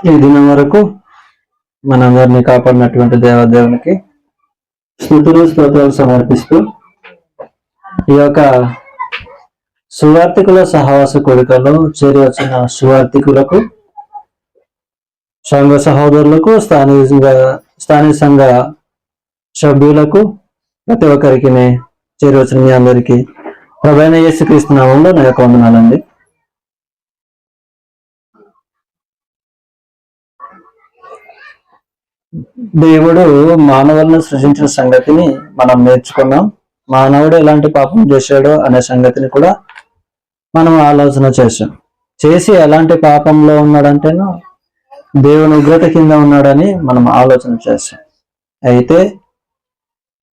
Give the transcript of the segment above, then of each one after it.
ఈ దినం వరకు మనందరినీ కాపాడినటువంటి దేవదేవునికి స్తుతులు స్తోత్రాలు సమర్పిస్తూ ఈ యొక్క సువార్థికుల సహవాస కోరికలో చేరి వచ్చిన సువార్థికులకు, సంఘ సహోదరులకు, స్థానిక సంఘ సభ్యులకు, ప్రతి ఒక్కరికి చేరి వచ్చిన మీ అందరికీ ప్రభువైన యేసుక్రీస్తు నామములో నా యొక్క వందనాలండి. దేవుడు మానవులను సృజించిన సంగతిని మనం నేర్చుకున్నాం. మానవుడు ఎలాంటి పాపం చేశాడో అనే సంగతిని కూడా మనం ఆలోచన చేసి ఎలాంటి పాపంలో ఉన్నాడంటేనో దేవుని ఉగ్రత కింద ఉన్నాడని మనం ఆలోచన చేశాం. అయితే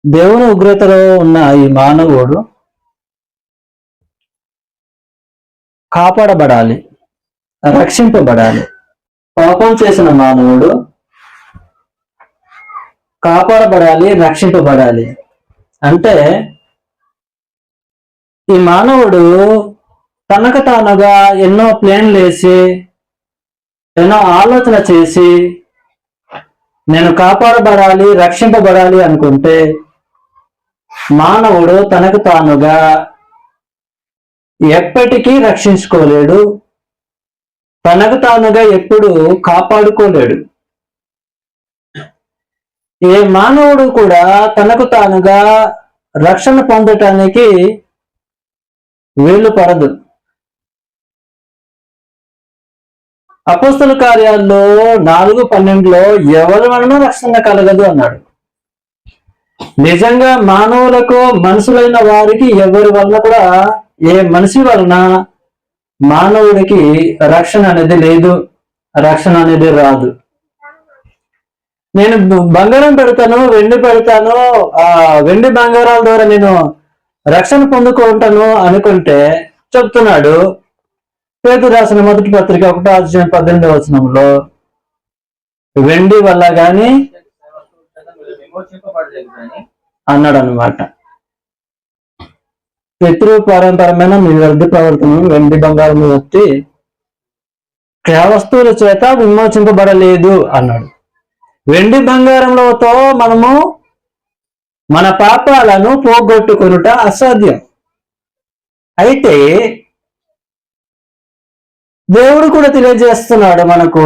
దేవుని ఉగ్రతలో ఉన్న ఈ మానవుడు కాపాడబడాలి, రక్షింపబడాలి. పాపం చేసిన మానవుడు కాపాడబడాలి, రక్షింపబడాలి. అంటే ఈ మానవుడు తనకు తానుగా ఎన్నో ప్లాన్లు వేసి, ఎన్నో ఆలోచన చేసి నేను కాపాడబడాలి, రక్షింపబడాలి అనుకుంటే మానవుడు తనకు తానుగా ఎప్పటికీ రక్షించుకోలేడు, తనకు తానుగా ఎప్పుడు కాపాడుకోలేడు. ఏ మానవుడు కూడా తనకు తానుగా రక్షణ పొందటానికి వీలు పడదు. అపోస్తల కార్యాల్లో 4:12 ఎవరి వలన రక్షణ కలగదు అన్నాడు. నిజంగా మానవులకు, మనుషులైన వారికి ఎవరి వలన కూడా, ఏ మనిషి వలన మానవుడికి రక్షణ అనేది లేదు, రక్షణ అనేది రాదు. నేను బంగారం పెడతాను, వెండి పెడతాను, వెండి బంగారాల ద్వారా నేను రక్షణ పొందుకుంటాను అనుకుంటే చెప్తున్నాడు. పేతురు రాసిన మొదటి పత్రిక 1:18 వెండి వల్ల గాని అన్నాడు అనమాట. పితృ పరంపరమైన మీ వ్యర్థ ప్రవర్తన వెండి బంగారం వచ్చి వస్తువుల చేత విమోచింపబడలేదు అన్నాడు. వెండి బంగారంలోతో మనము మన పాపాలను పోగొట్టుకొనుట అసాధ్యం. అయితే దేవుడు కూడా తెలియజేస్తున్నాడు మనకు,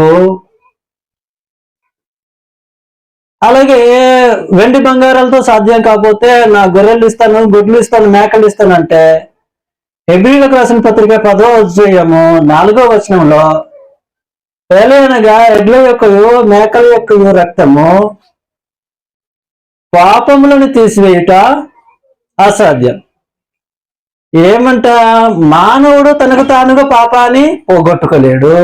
అలాగే వెండి బంగారాలతో సాధ్యం కాకపోతే నా గొర్రెలు ఇస్తాను, గుడ్లు ఇస్తాను, మేకలు ఇస్తాను అంటే హెబ్రీయులకు రాసిన పత్రిక 10వ అధ్యాయము 4వ వచనంలో ఏలయనగా ఎడ్ల యొక్కయు మేకల యొక్కయు రక్తము పాపములను తీసివేయుట అసాధ్యం. ఏమంట, మానవుడు తనకు తానుగా పాపాన్ని పోగొట్టుకోలేడు.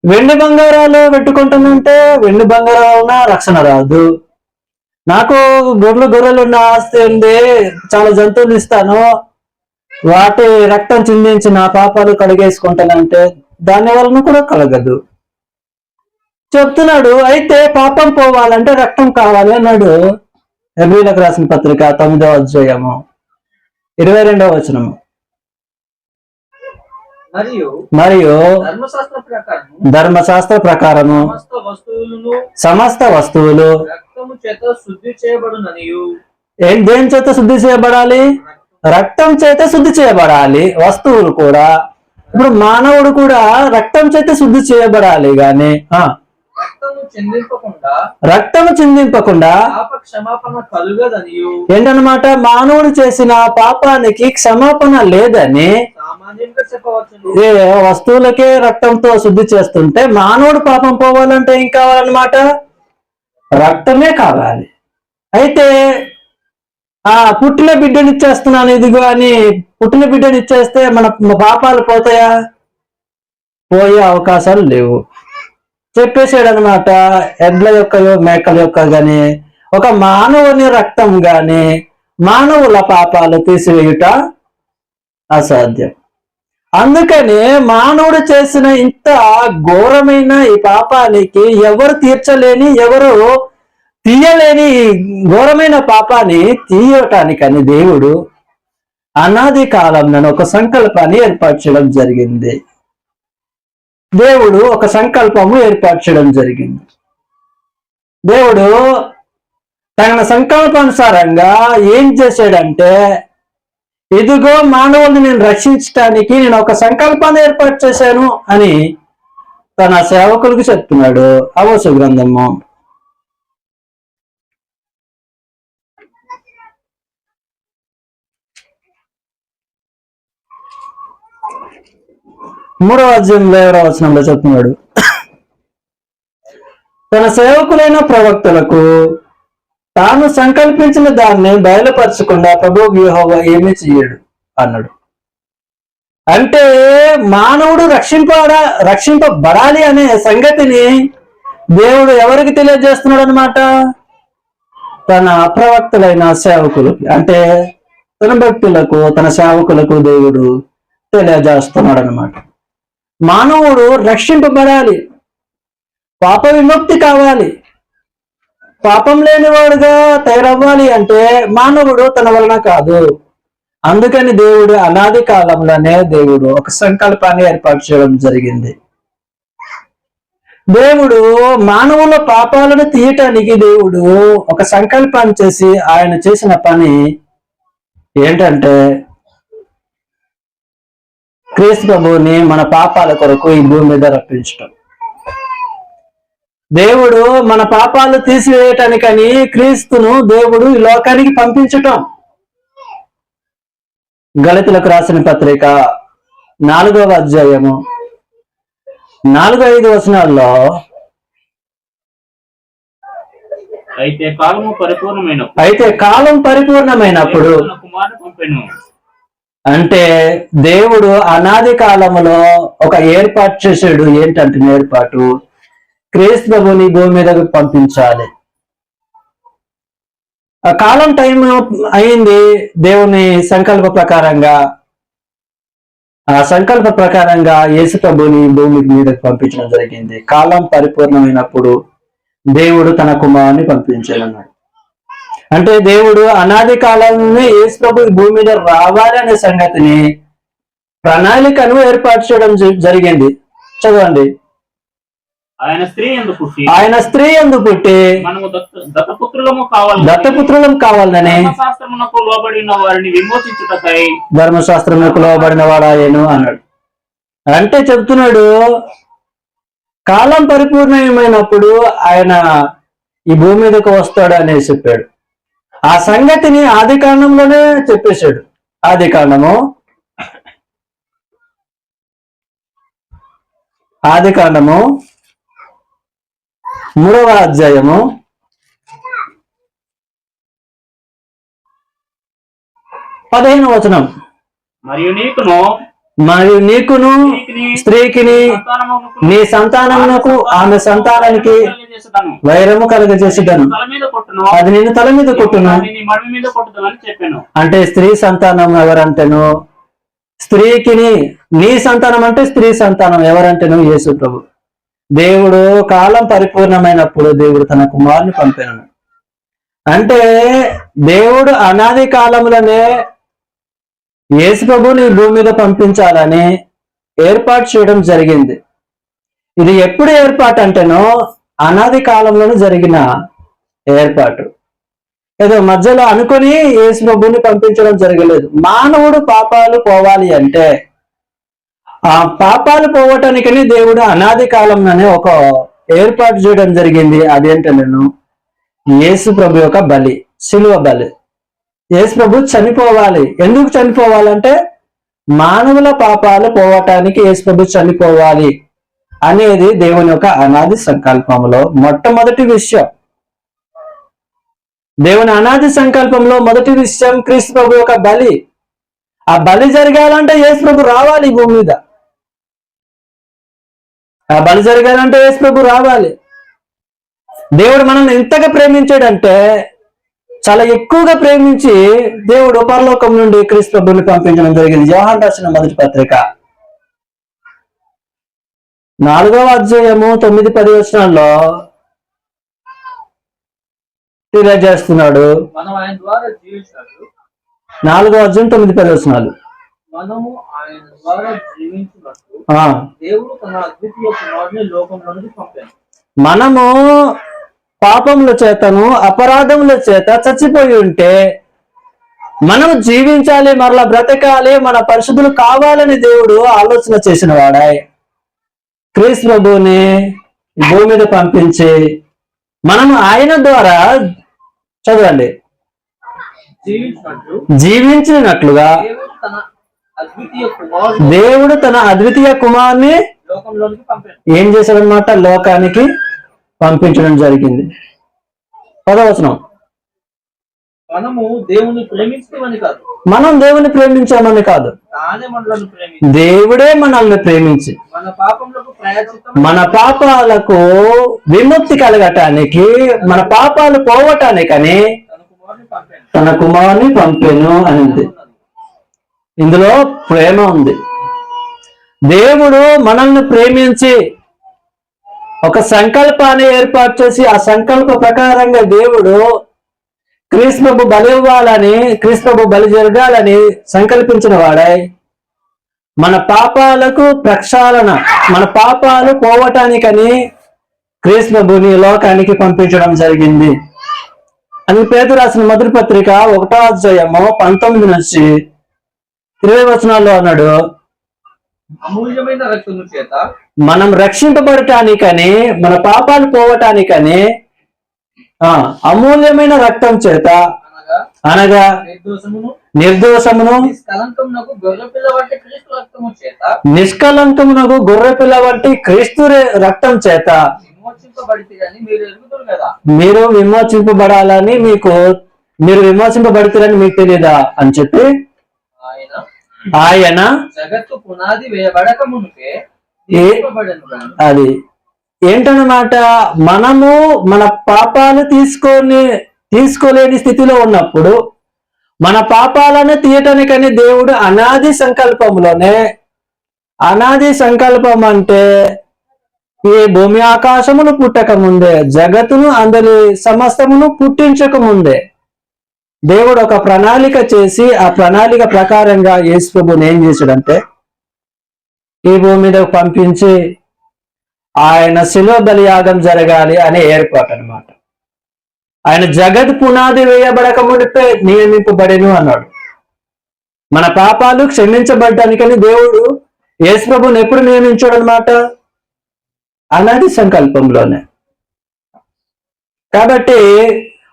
వెండి బంగారాలు పెట్టుకుంటానంటే వెండి బంగారాలన రక్షణ రాదు. నాకు గొర్రెలు ఉన్న ఆస్తి ఉంది, చాలా జంతువులు ఇస్తాను, వాటి రక్తం చిందించి నా పాపాలు కడిగేసుకుంటానంటే దాని వలన కూడా కలగదు చెప్తున్నాడు. అయితే పాపం పోవాలంటే రక్తం కావాలి అన్నాడు. హెబ్రీయులకు రాసిన పత్రిక 9వ అధ్యాయము 22వ వచనము. మరియు ధర్మశాస్త్ర ప్రకారము సమస్త వస్తువులు దేని చేత శుద్ధి చేయబడాలి? రక్తం చేత శుద్ధి చేయబడాలి. వస్తువులు కూడా, ఇప్పుడు మానవుడు కూడా రక్తం చేత శుద్ధి చేయబడాలి. గాని రక్తము చిందింపకుండా ఏంటన్నమాట, మానవుడు చేసిన పాపానికి క్షమాపణ లేదని వస్తువులకే రక్తంతో శుద్ధి చేస్తుంటే మానవుడు పాపం పోవాలంటే ఏం కావాలన్నమాట? రక్తమే కావాలి. అయితే పుట్టిన బిడ్డని ఇచ్చేస్తున్నాను ఇదిగో అని పుట్టిన బిడ్డని ఇచ్చేస్తే మన పాపాలు పోతాయా? పోయే అవకాశాలు లేవు. చెప్పేసాడు అనమాట. ఎడ్ల యొక్కయో మేకల యొక్క గాని ఒక మానవుని రక్తం గాని మానవుల పాపాలు తీసివేయుట అసాధ్యం. అందుకని మానవుడు చేసిన ఇంత ఘోరమైన ఈ పాపానికి ఎవరు తీర్చలేని, ఎవరు తీయలేని ఘోరమైన పాపాన్ని తీయటానికని దేవుడు అనాది కాలంలో ఒక సంకల్పాన్ని ఏర్పాటు చేయడం జరిగింది. దేవుడు ఒక సంకల్పము ఏర్పాటు చేయడం జరిగింది. దేవుడు తన సంకల్పానుసారంగా ఏం చేశాడంటే, ఇదిగో మానవుల్ని నేను రక్షించడానికి నేను ఒక సంకల్పాన్ని ఏర్పాటు చేశాను అని తన సేవకులకు చెప్తున్నాడు. ఆమోసు గ్రంథము 3వ అధ్యాయంలో 7వ వచనంలో చెప్తున్నాడు, తన సేవకులైన ప్రవక్తలకు తాను సంకల్పించిన దాన్ని బయలుపరచకుండా ప్రభువు యెహోవా ఏమీ చెయ్యడు అన్నాడు. అంటే మానవుడు రక్షింపబడాలి అనే సంగతిని దేవుడు ఎవరికి తెలియజేస్తున్నాడు అనమాట? తన ప్రవక్తలైన సేవకులకి, అంటే తన భక్తులకు, తన సేవకులకు దేవుడు తెలియజేస్తున్నాడు అనమాట. మానవుడు రక్షింపబడాలి, పాప విముక్తి కావాలి, పాపం లేనివాడుగా తయారవ్వాలి అంటే మానవుడు తన వలన కాదు. అందుకని దేవుడు అనాది కాలంలోనే దేవుడు ఒక సంకల్పాన్ని ఏర్పాటు చేయడం జరిగింది. దేవుడు మానవుల పాపాలను తీయటానికి దేవుడు ఒక సంకల్పాన్ని చేసి ఆయన చేసిన పని ఏంటంటే, క్రీస్తు ప్రభువుని మన పాపాల కొరకు ఈ భూమి మీద రప్పించటం. దేవుడు మన పాపాలు తీసివేయటానికని క్రీస్తును దేవుడు ఈ లోకానికి పంపించటం. గళితులకు రాసిన పత్రిక 4వ అధ్యాయము 4-5 వచనాల్లో, అయితే కాలం పరిపూర్ణమైనప్పుడు అంటే దేవుడు అనాది కాలములో ఒక ఏర్పాటు చేశాడు. ఏంటంటే ఏర్పాటు, క్రీస్తు ప్రభువుని భూమి మీదకు పంపించాలి. ఆ కాలం టైం అయింది. దేవుని సంకల్ప ప్రకారంగా, ఆ సంకల్ప ప్రకారంగా యేసు ప్రభువుని భూమి మీదకు పంపించడం జరిగింది. కాలం పరిపూర్ణమైనప్పుడు దేవుడు తన కుమారుని పంపించాలన్నాడు. అంటే దేవుడు అనాది కాలంలోనే యేసు ప్రభు భూమి మీద రావాలి అనే సంగతిని, ప్రణాళికను ఏర్పాటు చేయడం జరిగింది. చదవండి. ఆయన స్త్రీ యందు పుట్టి దత్తపుత్రులం కావాలని ధర్మశాస్త్రమునకు లోబడిన వాడాయను అన్నాడు. అంటే చెప్తున్నాడు, కాలం పరిపూర్ణమైనప్పుడు ఆయన ఈ భూమి మీదకు వస్తాడు అనేసి చెప్పాడు. ఆ సంగతిని ఆది కాండంలోనే చెప్పేశాడు. ఆది కాండము 3వ అధ్యాయము 15వ వచనం, మరియు నీకును స్త్రీకిని నీ సంతానమునకు ఆమె సంతానానికి వైరము కలుగజేసేదను, అది నిన్ను తల మీద కొట్టును. అంటే స్త్రీ సంతానం ఎవరంటేను, స్త్రీకిని, నీ సంతానం అంటే స్త్రీ సంతానం ఎవరంటేను యేసు ప్రభు. దేవుడు కాలం పరిపూర్ణమైనప్పుడు దేవుడు తన కుమారుని పంపాను. అంటే దేవుడు అనాది కాలంలోనే యేసు ప్రభుని భూమి మీద పంపించాలని ఏర్పాటు చేయడం జరిగింది. ఇది ఎప్పుడు ఏర్పాటు అంటేనో అనాది కాలంలోనే జరిగిన ఏర్పాటు. ఏదో మధ్యలో అనుకుని యేసు ప్రభుని పంపించడం జరగలేదు. మానవుడు పాపాలు పోవాలి అంటే, ఆ పాపాలు పోవటానికని దేవుడు అనాది కాలంలోనే ఒక ఏర్పాటు చేయడం జరిగింది. అదేంటనేను యేసు ప్రభు యొక్క బలి, శిలువ బలి. యేసు ప్రభు చనిపోవాలి. ఎందుకు చనిపోవాలంటే, మానవుల పాపాలు పోవటానికి యేసు ప్రభు చనిపోవాలి అనేది దేవుని యొక్క అనాది సంకల్పంలో మొట్టమొదటి విషయం. దేవుని అనాది సంకల్పంలో మొదటి విషయం క్రీస్తు ప్రభు యొక్క బలి. ఆ బలి జరగాలంటే యేసు ప్రభు రావాలి భూమి మీద. ఆ బలి జరగాలంటే యేసు ప్రభు రావాలి. దేవుడు మనల్ని ఎంతగా ప్రేమించాడంటే, చాలా ఎక్కువగా ప్రేమించి దేవుడు పరలోకం నుండి క్రీస్తు ప్రభువుని పంపించడం జరిగింది. యోహాను రాసిన మొదటి పత్రిక 4వ అధ్యాయము 9-10 వచనాల్లో తెలియజేస్తున్నాడు. 4వ అధ్యాయం 9-10 వచనాలు. మనము ఆయన ద్వారా జీవించినట్లు ఆ, దేవుడు తన అద్వితీయ కుమారుని లోకంలోనికి పంపాడు. మనము పాపముల చేతను అపరాధముల చేత చచ్చిపోయి ఉంటే మనం జీవించాలి, మరలా బ్రతకాలి, మన పరిశుద్ధులు కావాలని దేవుడు ఆలోచన చేసిన వాడాయ్ క్రీస్తు ప్రభువుని భూమి మీద పంపించి మనం ఆయన ద్వారా చదవండి జీవించినట్లు జీవించినట్లుగా దేవుడు తన అద్వితీయ కుమారుని దేవుడు తన అద్వితీయ కుమారుని లోకంలోనికి పంపాడు. ఏం చేశాడనమాట? లోకానికి పంపించడం జరిగింది. 10వ వచనం. మనము దేవుని ప్రేమించమని కాదు, మనం దేవుని ప్రేమించామని కాదు, తానే మనలను ప్రేమించి దేవుడే మనల్ని ప్రేమించి మన పాపములకు ప్రాయశ్చిత్తం మన పాపాలకు విముక్తి కలగటానికి, మన పాపాలు పోవటానికని తన కుమారుని పంపాడు. తన కుమారుని పంపెను అనింది. ఇందులో ప్రేమ ఉంది. దేవుడు మనల్ని ప్రేమించి ఒక సంకల్పాన్ని ఏర్పాటు చేసి ఆ సంకల్ప ప్రకారంగా దేవుడు క్రీస్తు బలి ఇవ్వాలని, క్రీస్తు బలి జరగాలని సంకల్పించిన వాడై మన పాపాలకు ప్రక్షాళన, మన పాపాలు పోవటానికని క్రీస్తుని లోకానికి పంపించడం జరిగింది అని పేతురు రాసిన మొదటి పత్రిక 1వ అధ్యాయము 19 నుంచి 20 వచనాల్లో అన్నాడు. అమూల్యమైన రక్తము చేత మనం రక్షింపబడటానికని, మన పాపాలు పోవటానికని అమూల్యమైన రక్తం చేత అనగా నిర్దోషమును నిష్కలంకమునకు గొర్రెపిల్ల వంటి క్రీస్తు రక్తము చేత నిష్కలంకమునకు గొర్రెపిల్ల వంటి క్రీస్తు రక్తం చేత విమోచింపబడితేరని మీరు ఎరుగుదురు కదా. మీరు విమోచింపబడాలని మీరు విమోచింపబడితేరని మీకు తెలియదా అని చెప్పి ఆయన జగత్తు పునాది వేయబడక మునిపే అది ఏంటన్నమాట, మనము మన పాపాలు తీసుకోలేని స్థితిలో ఉన్నప్పుడు మన పాపాలను తీయటానికని దేవుడు అనాది సంకల్పం అంటే ఈ భూమి ఆకాశమును పుట్టక ముందే, జగత్తును అందరి సమస్తమును పుట్టించక ముందే దేవుడు ఒక ప్రణాళిక చేసి ఆ ప్రణాళిక ప్రకారంగా యేసు ప్రభువుని ఏం చేశాడంటే ఈ భూమి మీద పంపించి ఆయన శిలువ బలియాగం జరగాలి అనే ఏర్పాటు అన్నమాట. ఆయన జగత్ పునాది వేయబడక మునిపే నియమింపబడెను అన్నాడు. మన పాపాలు క్షమించబడ్డానికని దేవుడు యేసు ప్రభువుని ఎప్పుడు నియమించాడు అన్నమాట? అనాది సంకల్పంలోనే. కాబట్టి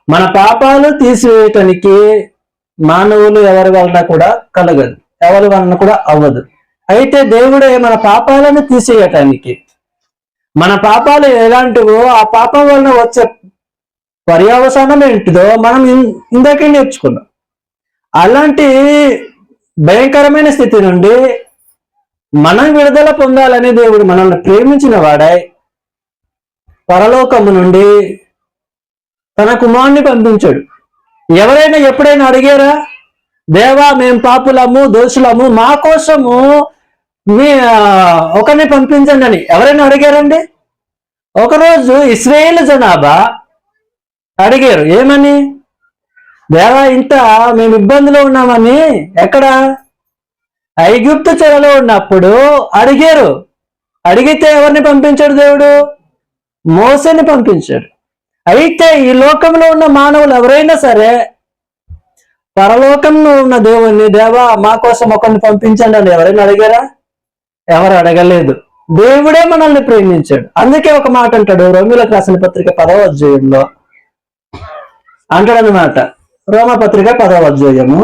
మన పాపాలు తీసివేయటానికి మానవులు ఎవరి వలన కూడా కలగదు, ఎవరి వలన కూడా అవ్వదు. అయితే దేవుడే మన పాపాలను తీసేయటానికి, మన పాపాలు ఎలాంటివో ఆ పాపం వలన వచ్చే పర్యవసానం ఏంటిదో మనం ఇందాకే నేర్చుకున్నాం. అలాంటి భయంకరమైన స్థితి నుండి మనం విడుదల పొందాలని దేవుడు మనల్ని ప్రేమించిన వాడై పరలోకము నుండి తన కుమారుని పంపించాడు. ఎవరైనా ఎప్పుడైనా అడిగారా, దేవా మేము పాపులము, దోషులము, మా కోసము మీ ఒకరిని పంపించండి అని ఎవరైనా అడిగారండి? ఒకరోజు ఇశ్రాయేలు జనాభా అడిగారు. ఏమని? దేవా ఇంత మేము ఇబ్బందిలో ఉన్నామని. ఎక్కడ? ఐగుప్తు చెరలో ఉన్నప్పుడు అడిగారు. అడిగితే ఎవరిని పంపించాడు దేవుడు? మోసేని పంపించాడు. అయితే ఈ లోకంలో ఉన్న మానవులు ఎవరైనా సరే పరలోకంలో ఉన్న దేవుణ్ణి, దేవా మా కోసం ఒకరిని పంపించండి అని ఎవరైనా అడిగారా? ఎవరు అడగలేదు. దేవుడే మనల్ని ప్రేమించాడు. అందుకే ఒక మాట అంటాడు రోమిలకు రాసిన పత్రిక 10వ అధ్యాయంలో అంటాడనమాట. రోమపత్రిక 10వ అధ్యాయము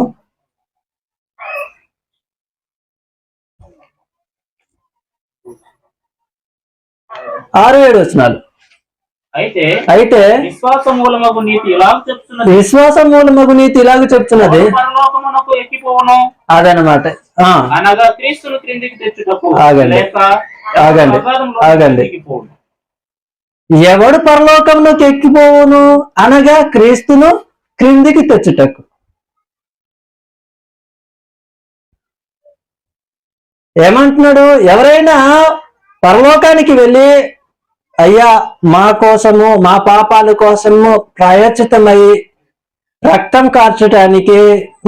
6-7 వచనాలు. అయితే విశ్వాస మూలమగు నీతి ఇలాగ చెప్తున్నది పరలోకమునకు ఎక్కిపోవును అదనమాట. అనగా క్రీస్తును క్రిందికి తెచ్చుటకు, ఆగండి. లేక ఆగండి. ఎవడు పరలోకంలోకి ఎక్కిపోవును అనగా క్రీస్తును క్రిందికి తెచ్చుటకు. ఏమంటున్నాడు? ఎవరైనా పరలోకానికి వెళ్ళి అయ్యా మా కోసము, మా పాపాల కోసము ప్రాయశ్చిత్తమై రక్తం కార్చటానికి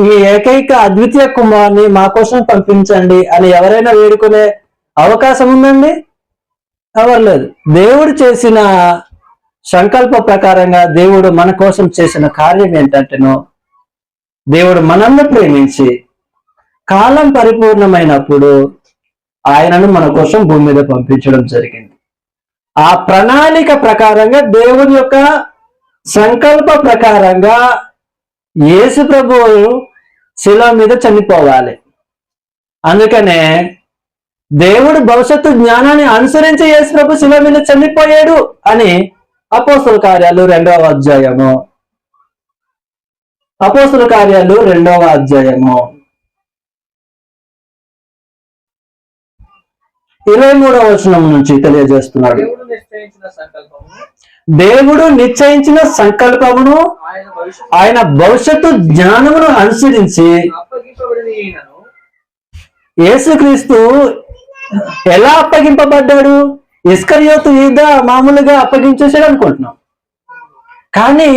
మీ ఏకైక అద్వితీయ కుమారుని మా కోసం పంపించండి అని ఎవరైనా వేడుకునే అవకాశం ఉందండి? ఎవరు లేదు. దేవుడు చేసిన సంకల్ప ప్రకారంగా దేవుడు మన కోసం చేసిన కార్యం ఏంటంటేనో, దేవుడు మనల్ని ప్రేమించి కాలం పరిపూర్ణమైనప్పుడు ఆయనను మన కోసం భూమి మీద పంపించడం జరిగింది. ఆ ప్రణాళిక ప్రకారంగా దేవుని యొక్క సంకల్ప ప్రకారంగా యేసు ప్రభువు శిలువ మీద చనిపోవాలి. అందుకనే దేవుడు భవిష్యత్తు జ్ఞానాన్ని అనుసరించి యేసు ప్రభు శిలువ మీద చనిపోయాడు అని అపోస్తుల కార్యాలు 2వ అధ్యాయము 23వ వచనం నుంచి తెలియజేస్తున్నాడు. దేవుడు నిశ్చయించిన సంకల్పమును ఆయన భవిష్యత్తు జ్ఞానమును అనుసరించి యేసుక్రీస్తు ఎలా అప్పగింపబడ్డాడు? ఇస్కరియోతు యూద మామూలుగా అప్పగించేసాడు అనుకుంటున్నాం. కానీ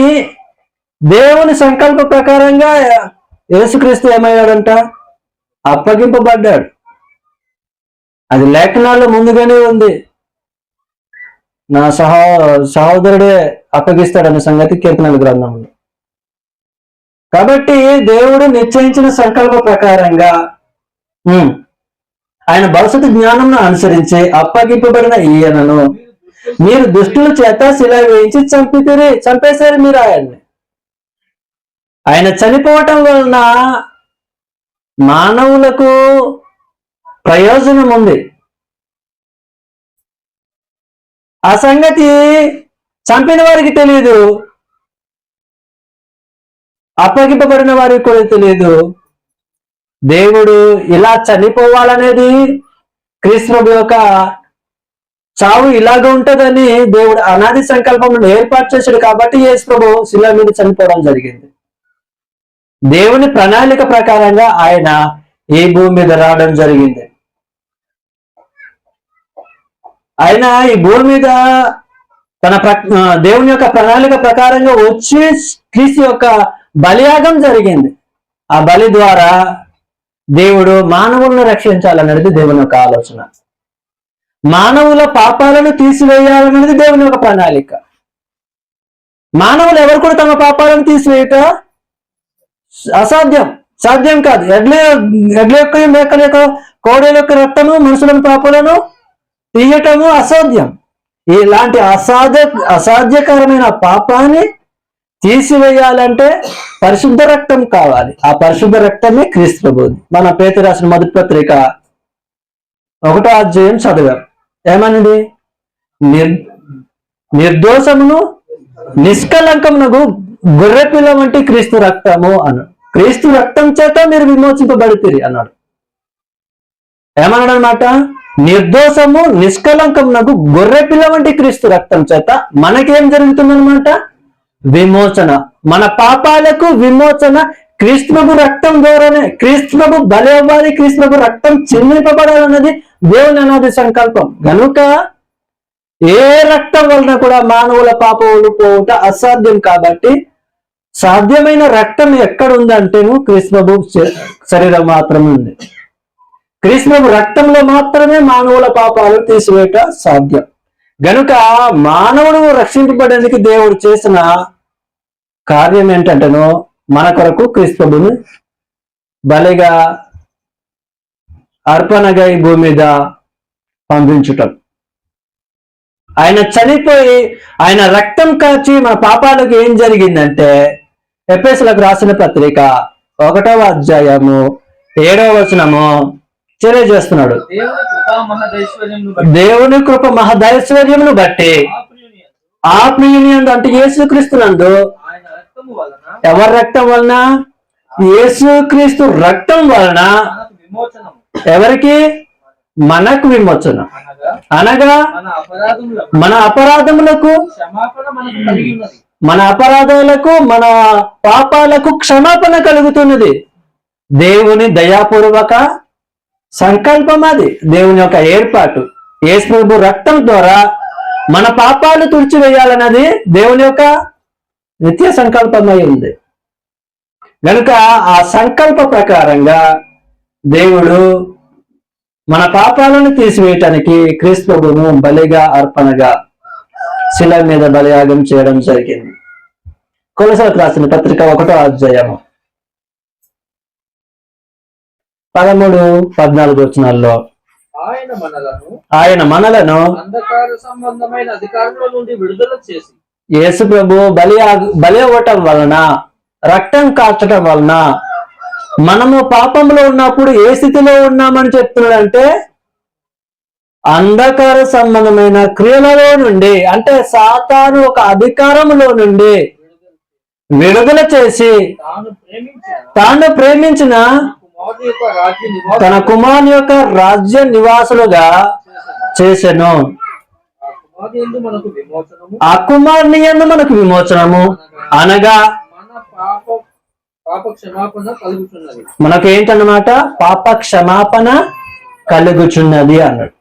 దేవుని సంకల్ప ప్రకారంగా యేసుక్రీస్తు ఏమయ్యాడంట? అప్పగింపబడ్డాడు. అది లేఖనాల్లో ముందుగానే ఉంది. నా సహోదరుడే అప్పగిస్తాడన్న సంగతి కీర్తనల గ్రంథంలో. కాబట్టి దేవుడు నిశ్చయించిన సంకల్ప ప్రకారంగా ఆయన భవిష్యత్తు జ్ఞానంను అనుసరించి అప్పగింపబడిన ఈయనను మీరు దుష్టుల చేత శిలా వేయించి చంపేశారు మీరు ఆయన్ని. ఆయన చనిపోవటం వలన మానవులకు ప్రయోజనం ఉంది. ఆ సంగతి చంపిన వారికి తెలియదు, అప్పగింపబడిన వారికి కూడా తెలియదు. దేవుడు ఇలా చనిపోవాలనేది, క్రీస్తు యొక్క చావు ఇలాగ ఉంటదని దేవుడు అనాది సంకల్పం ఏర్పాటు చేశాడు. కాబట్టి యేసు ప్రభు శిలువ మీద చనిపోవడం జరిగింది. దేవుని ప్రణాళిక ప్రకారంగా ఆయన ఈ భూమి మీద రావడం జరిగింది. ఆయన ఈ భూమి మీద దేవుని యొక్క ప్రణాళిక ప్రకారంగా వచ్చి క్రీస్తు యొక్క బలియాగం జరిగింది. ఆ బలి ద్వారా దేవుడు మానవులను రక్షించాలనేది దేవుని యొక్క ఆలోచన. మానవుల పాపాలను తీసివేయాలనేది దేవుని యొక్క ప్రణాళిక. మానవులు ఎవరు కూడా తమ పాపాలను తీసివేయట అసాధ్యం, సాధ్యం కాదు. ఎడ్ల యొక్క మేకల యొక్క కోడెల యొక్క రక్తము మనుషులను పాపాలను తీయటము అసాధ్యం. ఇలాంటి అసాధ్యకరమైన పాపాన్ని తీసివేయాలంటే పరిశుద్ధ రక్తం కావాలి. ఆ పరిశుద్ధ రక్తమే క్రీస్తు ప్రభువుది. మన పేతురు రాసిన మొదటి పత్రిక 1వ అధ్యాయం చదివాం. ఏమన్నది? నిర్దోషమును నిష్కలంకమునకు గొర్రెపిల్ల వంటి క్రీస్తు రక్తము అను. క్రీస్తు రక్తం చేత మీరు విమోచింపబడితిరి అన్నాడు. ఏమన్నాడు అన్నమాట? నిర్దోషము నిష్కలంకమునకు గొర్రెపిల్ల వంటి క్రీస్తు రక్తం చేత మనకేం జరుగుతుందన్నమాట? విమోచన. మన పాపాలకు విమోచన క్రీస్తు ప్రభు రక్తం ద్వారానే. క్రీస్తు ప్రభు బలి అవ్వాలి, క్రీస్తు ప్రభు రక్తం చిందింపబడాలన్నది దేవుని అనాది సంకల్పం. గనుక ఏ రక్తం వలన కూడా మానవుల పాపములు పోవుట అసాధ్యం. కాబట్టి సాధ్యమైన రక్తం ఎక్కడ ఉందంటేను క్రీస్తు ప్రభు శరీరం మాత్రమే ఉంది. క్రీస్తు ప్రభు రక్తంలో మాత్రమే మానవుల పాపాలు తీసివేయట సాధ్యం. గనుక మానవుడు రక్షింపబడేందుకు దేవుడు చేసిన కార్యం ఏంటంటేనో మన కొరకు క్రీస్తు ప్రభుని బలిగా అర్పణగా ఈ భూమి మీద పంపించటం. ఆయన చనిపోయి ఆయన రక్తం కాచి మన పాపాలకు ఏం జరిగిందంటే, ఎఫెసీయులకు రాసిన పత్రిక 1వ అధ్యాయము 7వ వచనము తెలియజేస్తున్నాడు. దేవుని కృప మహదైశ్వర్యమును బట్టి ఆ ప్రియునియందు అంటే యేసుక్రీస్తునందు ఎవరి రక్తం వలన? యేసుక్రీస్తు రక్తం వలన ఎవరికి? మనకు విమోచన. అనగా మన అపరాధములకు, మన అపరాధాలకు, మన పాపాలకు క్షమాపణ కలుగుతున్నది. దేవుని దయాపూర్వక సంకల్పం అది, దేవుని యొక్క ఏర్పాటు. యేసు ప్రభు రక్తం ద్వారా మన పాపాలు తుడిచివేయాలన్నది దేవుని యొక్క నిత్య సంకల్పమై ఉంది. కనుక ఆ సంకల్ప ప్రకారంగా దేవుడు మన పాపాలను తీసివేయటానికి క్రీస్తు ప్రభువును బలిగా అర్పణగా శిల మీద బలియాగం చేయడం జరిగింది. కొలసలకు రాసిన పత్రిక 1వ అధ్యాయము 13-14 వచనాల్లో ఆయన మనలను అంధకార సంబంధమైన అధికారంలో నుండి విడుదల చేసి యేసు ప్రభు బలి అవ్వటం వలన, రక్తం కార్చటం వలన మనము పాపంలో ఉన్నప్పుడు ఏ స్థితిలో ఉన్నామని చెప్తున్నాడంటే అంధకార సంబంధమైన క్రియలలో నుండి, అంటే సాతాను ఒక అధికారంలో నుండి విడుదల చేసి తాను ప్రేమించిన తన కుమారుని యొక్క రాజ్య నివాసులుగా చేసెను. ఆ కుమారుని యందు మనకు విమోచనము అనగా మనకు ఏంటన్నమాట, పాప క్షమాపణ కలుగుచున్నది అన్నాడు.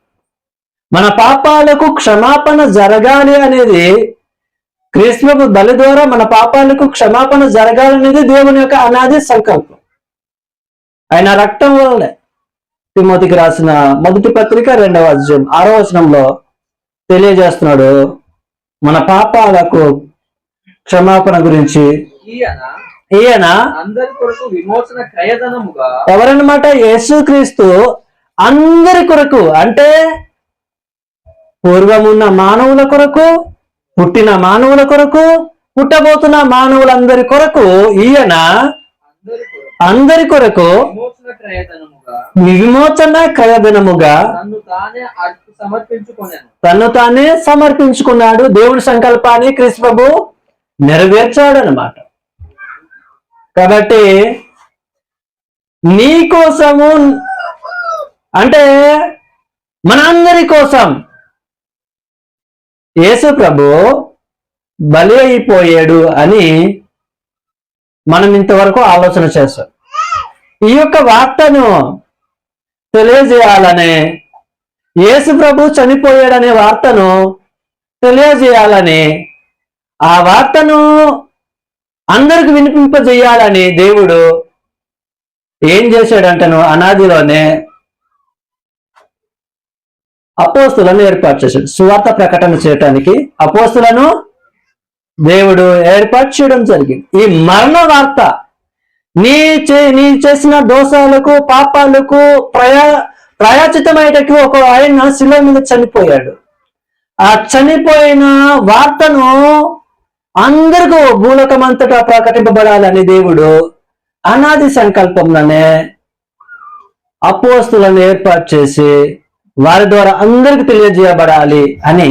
మన పాపాలకు క్షమాపణ జరగాలి అనేది, క్రీస్తు బలి ద్వారా మన పాపాలకు క్షమాపణ జరగాలనేది దేవుని యొక్క అనాది సంకల్పం. ఆయన రక్తం వల్లనే తిమోతికి రాసిన మొదటి పత్రిక 2వ అధ్యాయం 6వ వచనంలో తెలియజేస్తున్నాడు మన పాపాలకు క్షమాపణ గురించి. ఈయన అందరి కొరకు విమోచన క్రయధనముగా, ఎవరన్నమాట, యేసుక్రీస్తు అందరి కొరకు, అంటే పూర్వమున్న మానవుల కొరకు, పుట్టిన మానవుల కొరకు, పుట్టబోతున్న మానవులందరి కొరకు ఈయన అందరి కొరకు విమోచన క్రయధనముగా తను తానే సమర్పించుకున్నాడు. దేవుడి సంకల్పాన్ని క్రీస్తు ప్రభు నెరవేర్చాడు అన్నమాట. కాబట్టి నీ కోసము, అంటే మనందరి కోసం యేసు ప్రభు బలి అయిపోయాడు అని మనం ఇంతవరకు ఆలోచన చేస్తాం. ఈ యొక్క వార్తను తెలియజేయాలనే, యేసు ప్రభు చనిపోయాడనే వార్తను తెలియజేయాలని, ఆ వార్తను అందరికి వినిపింపజేయాలని దేవుడు ఏం చేశాడంటను అనాదిలోనే అపోస్తులను ఏర్పాటు చేశాడు. సువార్త ప్రకటన చేయటానికి అపోస్తులను దేవుడు ఏర్పాటు చేయడం జరిగింది. ఈ మరణ వార్త, నీ చేసిన దోషాలకు పాపాలకు ప్రాయచితమయ్యేటకు ఒక ఆయన శిలువ మీద చనిపోయాడు. ఆ చనిపోయిన వార్తను అందరికీ భూలోకమంతటా ప్రకటింపబడాలని దేవుడు అనాది సంకల్పంలోనే అపోస్తులను ఏర్పాటు చేసి వారి ద్వారా అందరికి తెలియజేయబడాలి అని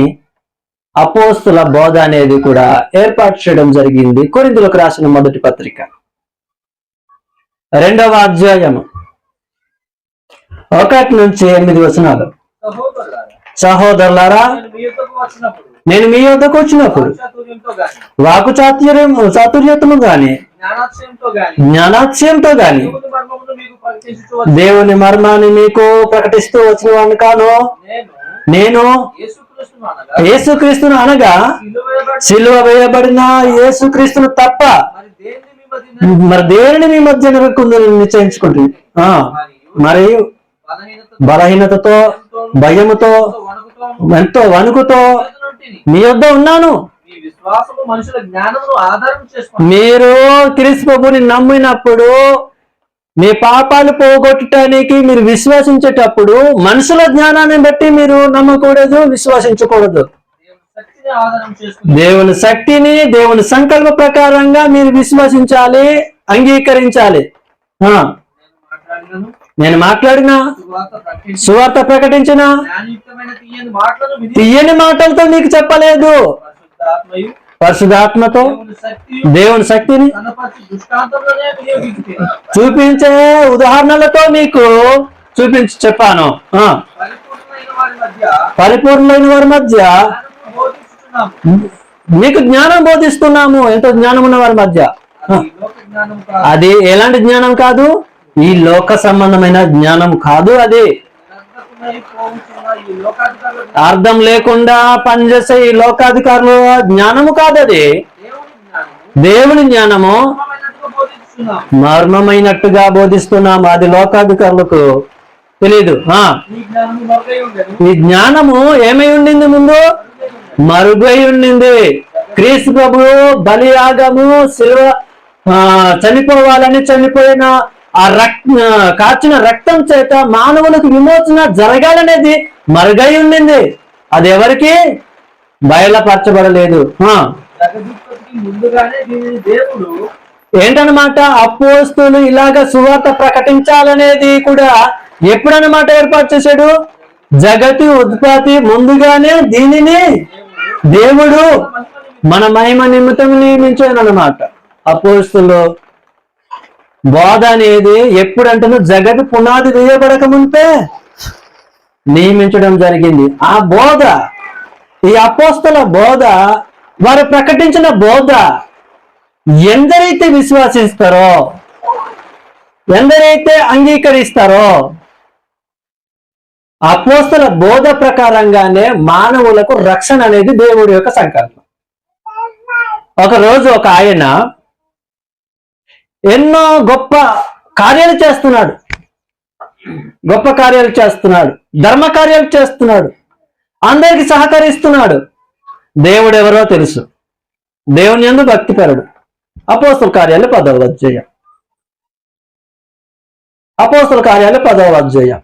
అపోస్తుల బోధ అనేది కూడా ఏర్పాటు చేయడం జరిగింది. కొరింథీయులకు రాసిన మొదటి పత్రిక 2వ అధ్యాయం 1-8 వచనాలు. సహోదరులారా, నేను మీ యొద్దకు వచ్చినప్పుడు వాకు చాతుర్యతము గాని జ్ఞానాత్స్యంతో గాని దేవుని మర్మాన్ని మీకు ప్రకటిస్తూ వచ్చిన వాడిని కాను. నేను యేసుక్రీస్తును అనగా సిలువ వేయబడిన యేసుక్రీస్తును తప్ప మరి దేనిని మీ మధ్య నిశ్చయించుకుంటుంది. మరియు బలహీనతతో, భయముతో, ఎంతో వణుకుతో మీ యొద్ద ఉన్నాను. మీరు క్రీస్తు ప్రభువుని నమ్మినప్పుడు, మీ పాపాలు పోగొట్టడానికి మీరు విశ్వసించేటప్పుడు మనుషుల జ్ఞానాన్ని బట్టి మీరు నమ్మకూడదు, విశ్వసించకూడదు. దేవుని శక్తిని, దేవుని సంకల్ప ప్రకారంగా మీరు విశ్వసించాలి, అంగీకరించాలి. నేను మాట్లాడిన సువార్త ప్రకటించిన తీయని మాటలతో మీకు చెప్పలేదు, పరిశుద్ధాత్మతో దేవుని శక్తిని చూపించే ఉదాహరణలతో మీకు చెప్పాను. పరిపూర్ణమైన వారి మధ్య మీకు జ్ఞానం బోధిస్తున్నాము. ఎంతో జ్ఞానం ఉన్న వారి మధ్య. అది ఎలాంటి జ్ఞానం కాదు, ఈ లోక సంబంధమైన జ్ఞానం కాదు. అది అర్థం లేకుండా పనిచేసే ఈ లోకాధికారుల జ్ఞానము కాదు, అది దేవుని జ్ఞానము. బోధిస్తున్నాము. మర్మమైనట్టుగా బోధిస్తున్నాం, అది లోకాధికారులకు తెలీదు. ఈ జ్ఞానము మరుగై ఉండెను. ఈ జ్ఞానము ఏమై ఉండింది? ముందు మరుగై ఉండింది. క్రీస్తు ప్రభువు బలియాగము శిలువ చనిపోవాలని చనిపోయిన ఆ కాచిన రక్తం చేత మానవులకు విమోచన జరగాలనేది మరుగై ఉండింది. అది ఎవరికి బయలుపరచబడలేదు. జగదుత్పత్తికి ముందుగానే దీనిని దేవుడు ఏంటన్నమాట? అపోస్తులు ఇలాగ సువార్త ప్రకటించాలనేది కూడా ఎప్పుడన్నమాట ఏర్పాటు చేశాడు? జగతి ఉత్పత్తి ముందుగానే దీనిని దేవుడు మన మహిమ నిమిత్తం నియమించాడన్నమాట. అపోస్తులు బోధ అనేది ఎప్పుడంటే జగతి పునాది వేయబడక ముందే నియమించడం జరిగింది. ఆ బోధ, ఈ అపోస్తుల బోధ, వారు ప్రకటించిన బోధ ఎందరైతే విశ్వాసిస్తారో, ఎందరైతే అంగీకరిస్తారో, అపోస్తుల బోధ ప్రకారంగానే మానవులకు రక్షణ అనేది దేవుడి యొక్క సంకల్పం. ఒకరోజు ఒక ఆయన ఎన్నో గొప్ప కార్యాలు చేస్తున్నాడు, గొప్ప కార్యాలు చేస్తున్నాడు, ధర్మ కార్యాలు చేస్తున్నాడు, అందరికి సహకరిస్తున్నాడు. దేవుడు ఎవరో తెలుసు, దేవుని యందు భక్తిపరుడు. అపోస్తుల కార్యాలు 10వ అధ్యాయం. అపోస్తుల కార్యాలు 10వ అధ్యాయం.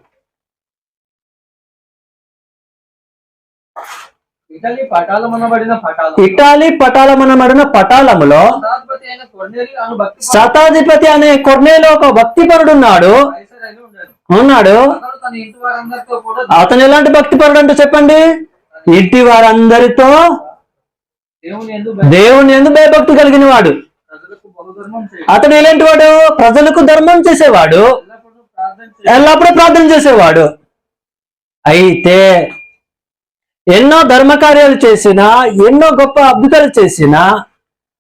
ఇటలీ పటాలమనబడిన పటాలం ఇటాలీ పటాలమనబడిన పటాలములో శతాధిపతి అయిన కొర్నేలి అను భక్తి శతాధిపతి అనే కొర్నేలు ఒక భక్తిపరుడు ఉన్నాడు. కైసరైన ఉండెను. ఉన్నాడు. అతడు తన ఇంటి వారందరితో కూడా అతను ఎలాంటి భక్తిపరుడు అంటే చెప్పండి? ఇంటి వారందరితో దేవుని యందు దేవుని యందు భయభక్తి కలిగిన వాడు. ప్రజలకు బహుధర్మం చేయి. అతను ఎలాంటి వాడు? ప్రజలకు ధర్మం చేసేవాడు, ఎల్లప్పుడూ ప్రార్థన చేయి. ఎల్లప్పుడూ ప్రార్థన చేసేవాడు. అయితే ఎన్నో ధర్మ కార్యాలు చేసినా, ఎన్నో గొప్ప అద్భుతాలు చేసినా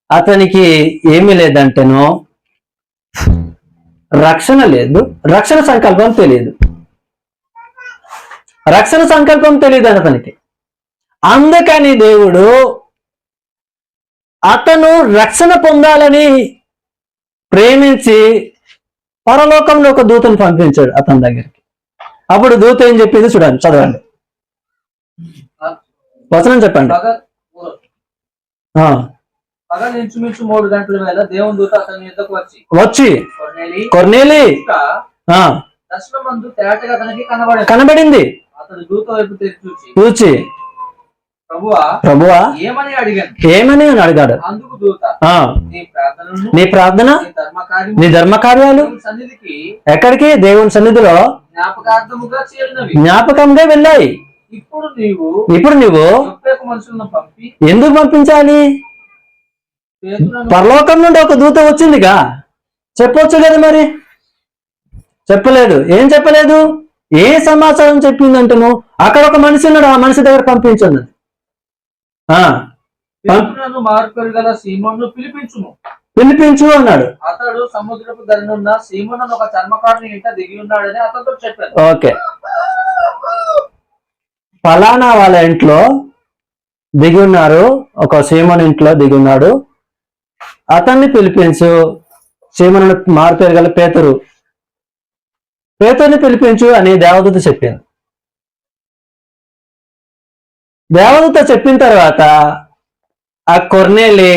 అతనికి ఏమీ లేదంటేనో రక్షణ లేదు, రక్షణ సంకల్పం తెలియదు. రక్షణ సంకల్పం తెలియదు అతనికి. అందుకని దేవుడు అతను రక్షణ పొందాలని ప్రేమించి పరలోకంలో ఒక దూతను పంపించాడు అతని దగ్గరికి. అప్పుడు దూత ఏం చెప్పింది చూడండి, చదవండి, వచనం చెప్పండి. పగలు ఇంచుమించు 3 గంటల వేళ దేవుని దూత అతని యుద్ధకు వచ్చి కొర్నేలి ఆ దర్శనమందు తేటగా అతనికి కనబడింది. అతడు దూత వైపు తెరిచి చూచి ప్రభువా ఏమని అని అడిగాడు. అందుకు దూత నీ ప్రార్థన, నీ ధర్మ కార్యాలు సన్నిధికి ఎక్కడికి? దేవుని సన్నిధిలో జ్ఞాపకార్థముగా చేరినవి, జ్ఞాపకంగా వెళ్ళాయి. ఇప్పుడు నువ్వు మనుషులను పంపి ఎందుకు పంపించాలి? పరలోకం నుండి ఒక దూత వచ్చిందిగా, చెప్పొచ్చు కదా. మరి చెప్పలేదు. ఏం చెప్పలేదు? ఏ సమాచారం చెప్పిందంటను? అక్కడ ఒక మనిషి ఉన్నాడు, ఆ మనిషి దగ్గర పంపించున్నది. మార్పులు గల సీమోను పిలిపించు అన్నాడు. అతడు సముద్రపు ధరనున్న సీమోను ఒక చర్మకారుని ఇంట దిగి ఉన్నాడని అతనితో చెప్పాడు. ఓకే, ఫలానా వాళ్ళ ఇంట్లో దిగి ఉన్నారు, ఒక సీమోన్ ఇంట్లో దిగి ఉన్నాడు, అతన్ని పిలిపించు. సీమోను మారుపేరు గల పేతురుని పిలిపించు అని దేవదూత చెప్పింది. దేవదూత చెప్పిన తర్వాత ఆ కొర్నేలి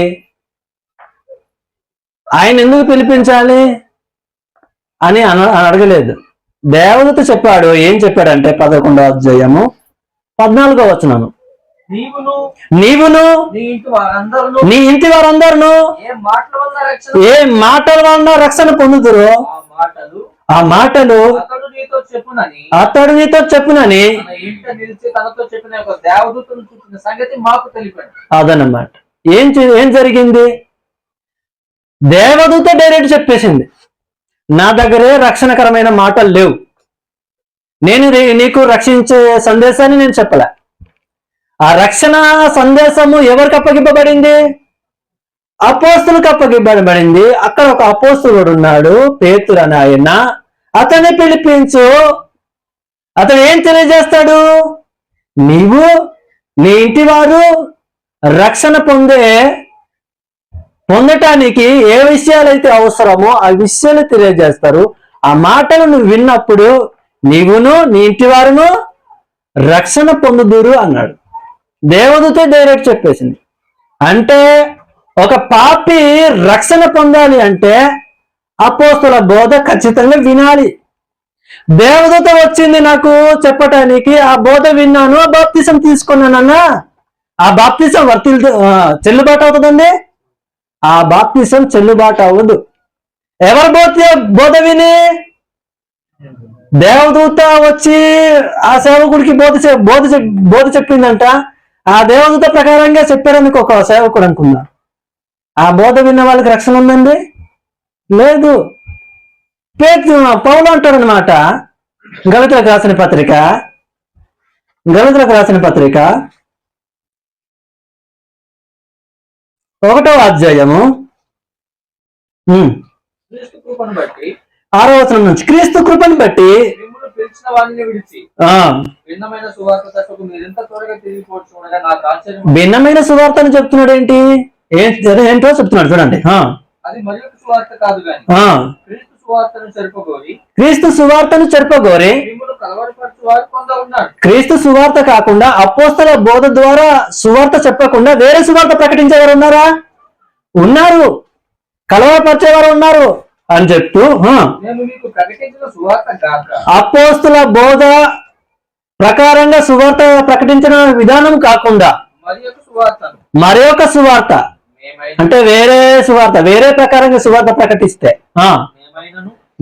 ఆయన ఎందుకు పిలిపించాలి అని అడగలేదు. దేవదూత చెప్పాడు. ఏం చెప్పాడంటే 11వ అధ్యాయము 14వ వచనం, నీవును నీ ఇంటి వారందరూ ఏ మాటల వలన రక్షణ పొందుతురో ఆ మాటలు అతడు నీతో చెప్పునని అదనమాట. ఏం జరిగింది? దేవదూత డైరెక్ట్ చెప్పేసింది, నా దగ్గరే రక్షణకరమైన మాటలు లేవు, నేను నీకు రక్షించే సందేశాన్ని నేను చెప్పలే. ఆ రక్షణ సందేశము ఎవరికి అప్పగింపబడింది? అపోస్తులకు అప్పగింపబడింది. అక్కడ ఒక అపోస్తులుడు ఉన్నాడు, పేతురు అని ఆయన. అతన్ని పిలిపించు. అతను ఏం తెలియజేస్తాడు? నీవు నీ ఇంటి వారు రక్షణ పొందే పొందటానికి ఏ విషయాలైతే అవసరమో ఆ విషయాలు తెలియజేస్తారు. ఆ మాటలు నువ్వు విన్నప్పుడు నీవును నీ ఇంటి వారును రక్షణ పొందుదురు అన్నాడు. దేవదూత డైరెక్ట్ చెప్పేసింది. అంటే ఒక పాపి రక్షణ పొందాలి అంటే అపోస్తల బోధ ఖచ్చితంగా వినాలి. దేవదూత వచ్చింది నాకు చెప్పటానికి, ఆ బోధ విన్నాను, ఆ బాప్తిసం తీసుకున్నానన్నా ఆ బాప్తిసం చెల్లుబాటు అవుతుందండి? ఆ బాప్తిసం చెల్లుబాటు అవ్వదు. ఎవరు బోధ విని? దేవదూత వచ్చి ఆ సేవకుడికి బోధ చెప్పిందంట. ఆ దేవదూత ప్రకారంగా చెప్పారనుకో ఒక సేవకుడు అనుకుందా, ఆ బోధ విన్న వాళ్ళకి రక్షణ ఉందండి? లేదు. పౌలు అంటాడనమాట, గళితులకు రాసిన పత్రిక 1వ అధ్యాయము క్రీస్తు కృపను బట్టి 6వ వచనం నుంచి, క్రీస్తు కృపను బట్టి మిమ్మును పిలిచిన వారిని విడిచి భిన్నమైన సువార్త తట్టుకు మీరెంత త్వరగా తిరిగిపోవచ్చునగా నాకు ఆశ్చర్యం. భిన్నమైన సువార్త అని చెప్తున్నాడు. ఏంటో చెప్తున్నాడు చూడండి. అది మరి ఒక సువార్త కాదు గాని క్రీస్తు సువార్తను చెరుపగోరి మిమ్మును కలవరపరచు వారు కొందరు ఉన్నారు. క్రీస్తు సువార్త కాకుండా అపోస్తల బోధ ద్వారా సువార్త చెప్పకుండా వేరే సువార్త ప్రకటించేవారు ఉన్నారా? ఉన్నారు. కలవరపరిచేవారు ఉన్నారు అని చెప్తూ అపోస్తల బోధ ప్రకారంగా సువార్త ప్రకటించిన విధానం కాకుండా మరి ఒక సువార్త అంటే వేరే సువార్త, వేరే ప్రకారంగా సువార్త ప్రకటిస్తే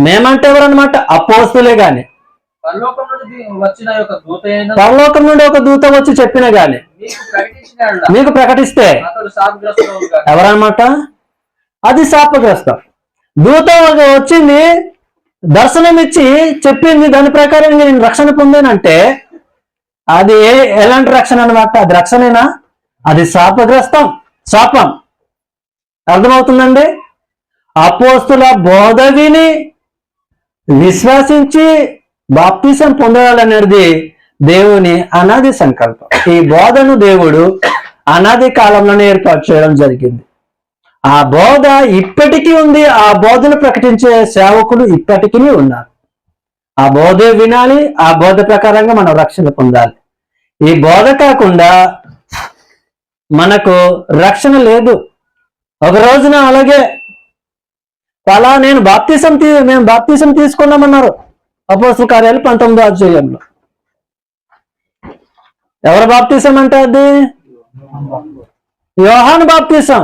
మేమంటే ఎవరన్నమాట? అపోస్తులే గాని, పరలోకం నుండి ఒక దూత వచ్చి చెప్పిన గాని మీకు ప్రకటిస్తే ఎవరన్నమాట? అది శాపగ్రస్తం. దూత వచ్చింది, దర్శనం ఇచ్చి చెప్పింది, దాని ప్రకారంగా నేను రక్షణ పొందానంటే అది ఎలాంటి రక్షణ అన్నమాట? అది రక్షణేనా? అది శాపగ్రస్తం, శాపం. అర్థమవుతుందండి? అపోస్తుల బోధ విని విశ్వసించి బాప్తిసం పొందాలనేది దేవుని అనాది సంకల్పం. ఈ బోధను దేవుడు అనాది కాలంలోనే ఏర్పాటు చేయడం జరిగింది. ఆ బోధ ఇప్పటికీ ఉంది. ఆ బోధను ప్రకటించే సేవకులు ఇప్పటికీ ఉన్నారు. ఆ బోధే వినాలి. ఆ బోధ ప్రకారంగా మనం రక్షణ పొందాలి. ఈ బోధ కాకుండా మనకు రక్షణ లేదు. ఒక రోజున అలాగే మేము బాప్తిసం తీసుకున్నామన్నారు అపోస్తల కార్యాలు 19వ అధ్యాయంలో. ఎవరు బాప్తిసం అంటే? అది యోహాను బాప్తిసం.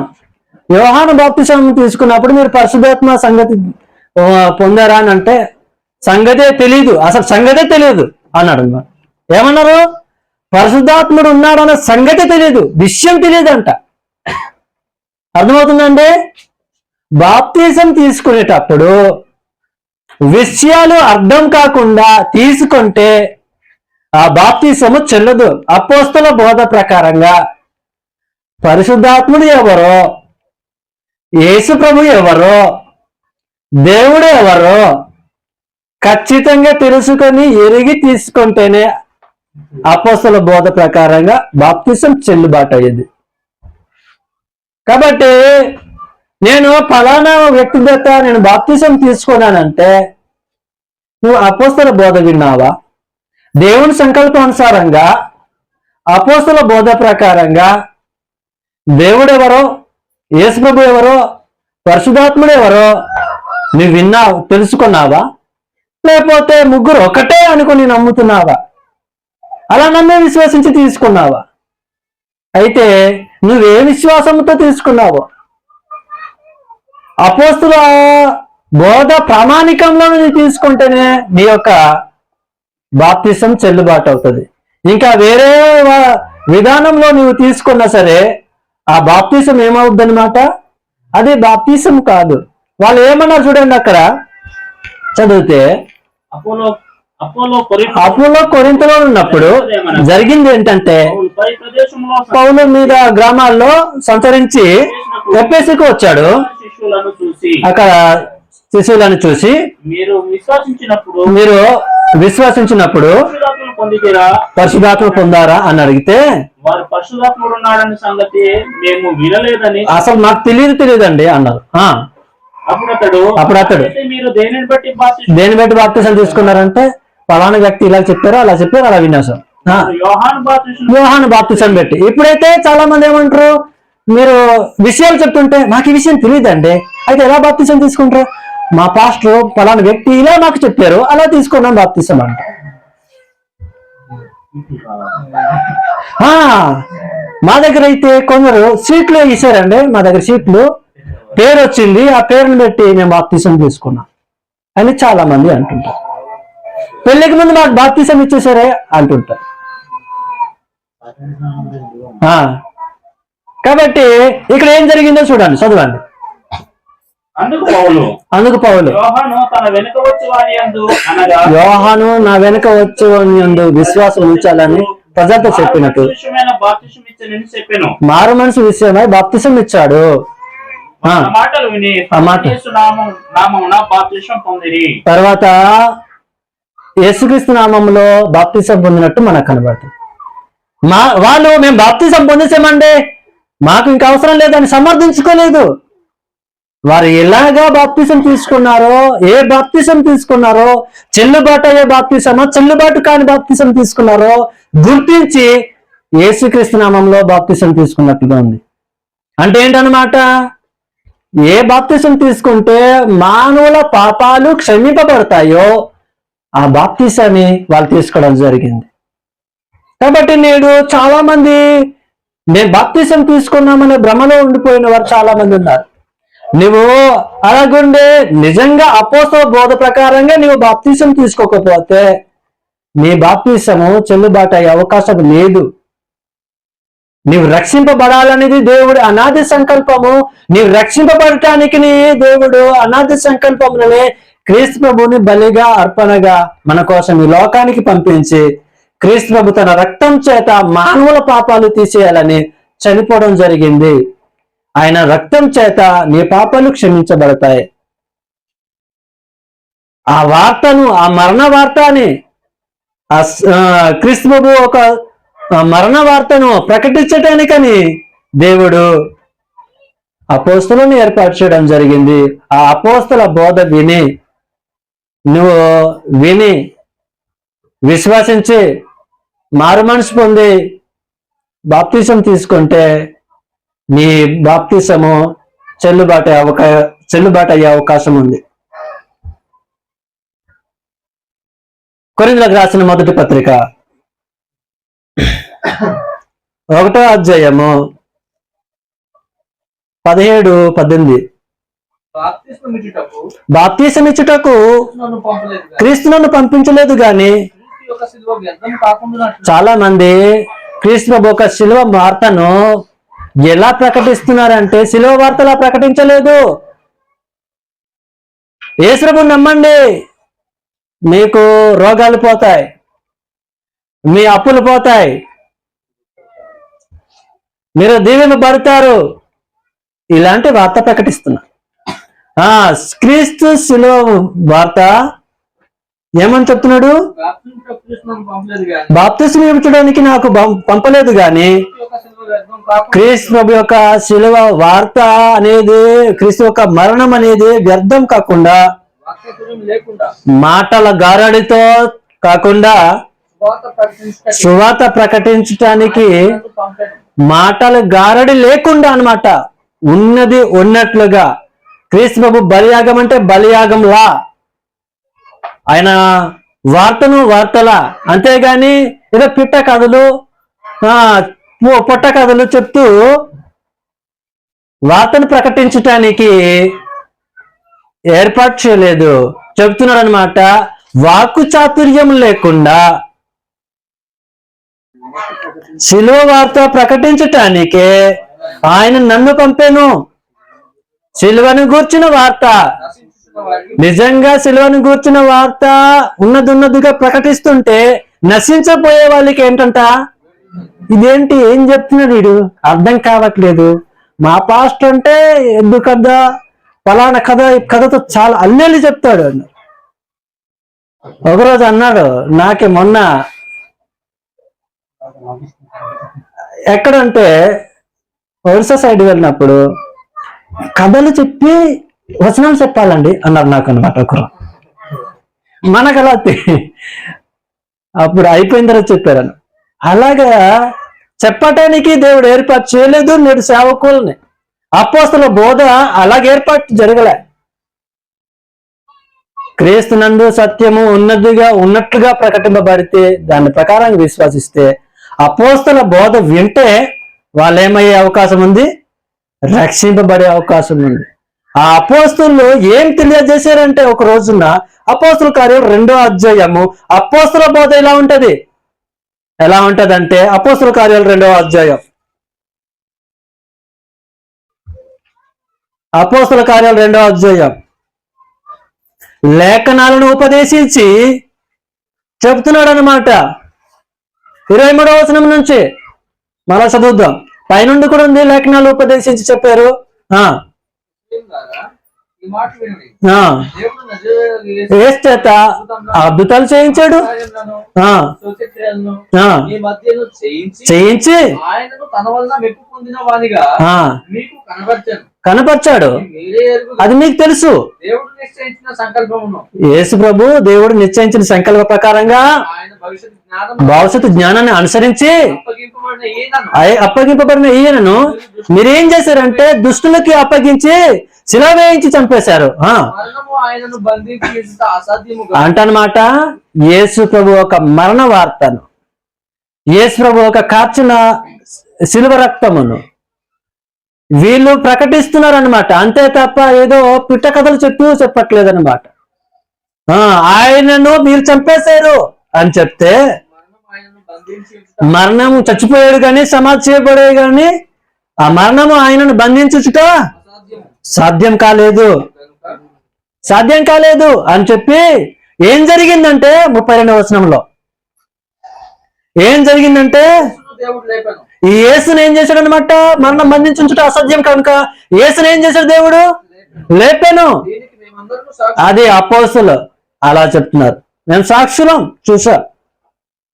యోహాను బాప్తిసం తీసుకున్నప్పుడు మీరు పరిశుద్ధాత్మ సంగతి పొందారా అని అంటే సంగతే తెలియదు, అసలు సంగతే తెలియదు అన్నాడు. ఏమన్నారు? పరిశుద్ధాత్ముడు ఉన్నాడన్న సంగతి తెలియదు, విషయం తెలియదు అంట. అర్థమవుతుందండి? బాప్తిజం తీసుకునేటప్పుడు విషయాలు అర్థం కాకుండా తీసుకుంటే ఆ బాప్తిజము చెల్లదు. అపోస్తల బోధ ప్రకారంగా పరిశుద్ధాత్ముడు ఎవరో, యేసు ప్రభు ఎవరో, దేవుడు ఎవరో ఖచ్చితంగా తెలుసుకొని ఎరిగి తీసుకుంటేనే అపోస్తల బోధ ప్రకారంగా బాప్తిజం చెల్లుబాటు అయ్యేది. కాబట్టి నేను ఫలానా వ్యక్తిగత నేను బాప్తిజం తీసుకున్నానంటే నువ్వు అపోస్తల బోధ విన్నావా? దేవుని సంకల్పానుసారంగా అపోస్తల బోధ ప్రకారంగా దేవుడెవరో, యేసు ప్రభు ఎవరో, పరిశుద్ధాత్ముడు ఎవరో నువ్వు విన్నావు, తెలుసుకున్నావా? లేకపోతే ముగ్గురు ఒకటే అనుకుని నమ్ముతున్నావా? అలా నమ్మే విశ్వసించి తీసుకున్నావా? అయితే నువ్వే విశ్వాసంతో తీసుకున్నావు? అపోస్తుల బోధ ప్రామాణికంలో నువ్వు తీసుకుంటేనే నీ యొక్క బాప్తిసం చెల్లుబాటు అవుతుంది. ఇంకా వేరే విధానంలో నువ్వు తీసుకున్నా సరే ఆ బాప్తిసం ఏమవుద్ది అనమాట? అది బాప్తిసం కాదు. వాళ్ళు ఏమన్నారు చూడండి, అక్కడ చదివితే అపోలో కొరింథలో ఉన్నప్పుడు జరిగింది ఏంటంటే పౌలు మీద గ్రామాల్లో సంచరించి ఎఫెసుకు వచ్చాడు. అక్కడ శిష్యులను చూసి మీరు విశ్వసించినప్పుడు పరిశుద్ధాత్మను పొందితేరా పరిశుద్ధాత్మ పొందారా అని అడిగితే వారు పరిశుద్ధాత్ముడు ఉన్నాడనే సంగతి మేము వినలేదని అసలు నాకు తెలియదండి అన్నారు. అప్పుడు అతడు "అయితే మీరు దేనిని బట్టి దేని బట్టి బాప్తిసం తీసుకున్నారంటే పలానా వ్యక్తి ఇలా చెప్పారు, అలా చెప్పారు, అలా విన్నాం. యోహాను బాప్తిసం పెట్టి. ఇప్పుడైతే చాలా మంది ఏమంటారు, మీరు విషయాలు చెప్తుంటే మాకు ఈ విషయం తెలియదండి, అయితే ఎలా బాప్తిసం తీసుకుంటారు? మా పాస్టర్ పలానా వ్యక్తి ఇలా మాకు చెప్పారు, అలా తీసుకున్నాం బాప్తిసం అంట. మా దగ్గర అయితే కొందరు సీట్లు ఇచ్చారండి, మా దగ్గర సీట్లు పేరు వచ్చింది, ఆ పేరుని బట్టి మేము బాప్తిసం తీసుకున్నాం అని చాలా మంది అంటుంటారు. పెళ్లికి ముందు మాకు బాప్తిసం ఇచ్చేసారే అంటుంటారు. కాబట్టి ఇక్కడ ఏం జరిగిందో చూడండి, చదవండి. అందుకు పౌలు యోహాను నా వెనుక వచ్చి విశ్వాసం ఉంచాలని ప్రజలతో చెప్పినట్టు మారు మనసు విషయమై బాప్తిసం ఇచ్చాడు. తర్వాత యేసుక్రీస్తు నామంలో బాప్తిసం పొందినట్టు మనకు కనబడుతుంది. వాళ్ళు మేము బాప్తిసం పొందేసామండి, మాకు ఇంకా అవసరం లేదని సమర్థించుకోలేదు. వారు ఎలాగా బాప్తిసం తీసుకున్నారో, ఏ బాప్తిసం తీసుకున్నారో, చెల్లుబాటు అయ్యే బాప్తిసమా చెల్లుబాటు కాని బాప్తిసం తీసుకున్నారో గుర్తించి యేసుక్రీస్తు నామంలో బాప్తిసం తీసుకున్నట్టుగా ఉంది. అంటే ఏంటన్నమాట, ఏ బాప్తిసం తీసుకుంటే మానవుల పాపాలు క్షమింపబడతాయో ఆ బాప్తిసాన్ని వాళ్ళు తీసుకోవడం జరిగింది. కాబట్టి నేడు చాలా మంది నేను బాప్తిసం తీసుకున్నామనే భ్రమలో ఉండిపోయిన వారు చాలా మంది ఉన్నారు. నువ్వు అలాగుండే నిజంగా అపోస్తల బోధ ప్రకారంగా నువ్వు బాప్తిసం తీసుకోకపోతే నీ బాప్తిసము చెల్లుబాటు అయ్యే అవకాశం లేదు. నీవు రక్షింపబడాలనేది దేవుడు అనాది సంకల్పము. నీవు రక్షింపబడటానికి దేవుడు అనాది సంకల్పములనే క్రీస్తు ప్రభుని బలిగా అర్పణగా మన కోసం ఈ లోకానికి పంపించి క్రీస్తు ప్రభు తన రక్తం చేత మానవుల పాపాలు తీసేయాలని చనిపోవడం జరిగింది. ఆయన రక్తం చేత నీ పాపాలు క్షమించబడతాయి. ఆ వార్తను, ఆ మరణ వార్తని క్రీస్తు ప్రభు ఒక మరణ వార్తను ప్రకటించటానికని దేవుడు అపోస్తలుని ఏర్పాటు చేయడం జరిగింది. ఆ అపోస్తల బోధ విని విశ్వసించి మారు మనసు పొంది బాప్తిసం తీసుకుంటే నీ బాప్తిసము చెల్లుబాటు అయ్యే అవకాశం ఉంది. కొరింథీయులకు రాసిన మొదటి పత్రిక 1వ అధ్యాయము 17-18. బాప్తిసం ఇచ్చుటకు క్రీస్తు నన్ను పంపించలేదు గాని చాలా మంది క్రీస్తు ప్రభు ఒక శిలువ వార్తను ఎలా ప్రకటిస్తున్నారంటే శిలువ వార్తలా ప్రకటించలేదు. యేసు ప్రభువుని నమ్మండి, మీకు రోగాలు పోతాయి, మీ అప్పులు పోతాయి, మీరు దీవెనబడతారు, ఇలాంటి వార్త ప్రకటిస్తున్నారు. క్రీస్తు శిలువ వార్త ఏమని చెప్తున్నాడు, బాప్తిసం ఇవ్వడానికి నాకు పంపలేదు గాని క్రీస్తు ప్రభు యొక్క శిలువ వార్త అనేది, క్రీస్తు యొక్క మరణం అనేది వ్యర్థం కాకుండా, మాటల గారడితో కాకుండా సువార్త ప్రకటించటానికి మాటల గారడి లేకుండా అన్నమాట, ఉన్నది ఉన్నట్లుగా. క్రీస్తు ప్రభు బలియాగం అంటే బలియాగంలా, ఆయన వార్తలా, అంతేగాని ఏదో పిట్ట కథలు పొట్ట కథలు చెప్తూ వార్తను ప్రకటించటానికి ఏర్పాటు చేయలేదు. చెప్తున్నాడు అనమాట, వాక్కు చాతుర్యం లేకుండా శిలువ వార్త ప్రకటించటానికే ఆయన నన్ను పంపాను. శిలువను గూర్చిన వార్త, నిజంగా శిలువను గూర్చిన వార్త ఉన్నదిగా ప్రకటిస్తుంటే నశించబోయే వాళ్ళకి ఏంటంట, ఇదేంటి ఏం చెప్తున్నాడు వీడు, అర్థం కావట్లేదు. మా పాస్టర్ అంటే ఎందుకద్దా, ఫలానా కథతో చాలా అల్లెల్లి చెప్తాడు. ఒకరోజు అన్నాడు, నాకు మొన్న ఎక్కడంటే ఒరిస్సా సైడ్ వెళ్ళినప్పుడు కథలు చెప్పి వచనాలు చెప్పాలండి అన్నారు నాకు అనమాట ఒకరు. మనకు అలా అప్పుడు అయిపోయిన తర్వాత చెప్పారని. అలాగా చెప్పటానికి దేవుడు ఏర్పాటు చేయలేదు నేడు సేవకుల్ని. అపోస్తలుల బోధ అలాగే ఏర్పాటు జరగలే. క్రీస్తునందు సత్యము ఉన్నట్లుగా ప్రకటింపబడితే దాని ప్రకారంగా విశ్వసిస్తే అపోస్తలుల బోధ వింటే వాళ్ళు ఏమయ్యే అవకాశం ఉంది? రక్షింపబడే అవకాశం ఉంది. ఆ అపోస్తలు ఏం తెలియజేశారంటే ఒక రోజున అపోస్తల కార్యాలు 2వ అధ్యాయము అపోస్తల బోధ ఎలా ఉంటది? ఎలా ఉంటదంటే అపోస్తల కార్యాలు 2వ అధ్యాయం, అపోస్తల కార్యాలు 2వ అధ్యాయం లేఖనాలను ఉపదేశించి చెప్తున్నాడు అనమాట. 23వ వచనం నుంచి మరలా చదువుద్దాం. పైనుండి కూడా ఉంది, లేఖనాలు ఉపదేశించి చెప్పారు. ఈ మాట వినండి. దేవుడు యేసు చేత అద్భుతాలు చేయించాడు, సూచక్రియలను మీ మధ్యను చేయించి ఆయనను తన వలన మెప్పు పొందిన వానిగా మీకు కనపరిచాడు. అది మీకు తెలుసు. దేవుడు నిశ్చయించిన సంకల్పమును యేసు ప్రభు దేవుడు నిశ్చయించిన సంకల్ప ప్రకారంగా ఆయన భవిష్యత్తు జ్ఞానాన్ని అనుసరించి అప్పగింపబడిన ఈయనను మీరేం చేశారంటే దుష్టులకి అప్పగించి శిలా వేయించి చంపేశారు అంటనమాట. యేసు ప్రభు ఒక మరణ వార్తను, యేసు ప్రభు ఒక కార్చిన శిలువ రక్తమును వీళ్ళు ప్రకటిస్తున్నారు అనమాట. అంతే తప్ప ఏదో పిట్ట కథలు చెప్పట్లేదన్నమాట. ఆయనను మీరు చంపేశారు అని చెప్తే మరణము చచ్చిపోయాడు కానీ సమాధి చేయబడే గాని ఆ మరణము ఆయనను బంధించుట సాధ్యం కాలేదు అని చెప్పి ఏం జరిగిందంటే 32వ వచనంలో ఏం జరిగిందంటే ఈ యేసుని ఏం చేశాడు అనమాట? మరణం బంధించుట అసాధ్యం కనుక యేసుని ఏం చేశాడు? దేవుడు లేపాను. అది అపోస్తలులు అలా చెప్తున్నారు. మేము సాక్షులం చూసా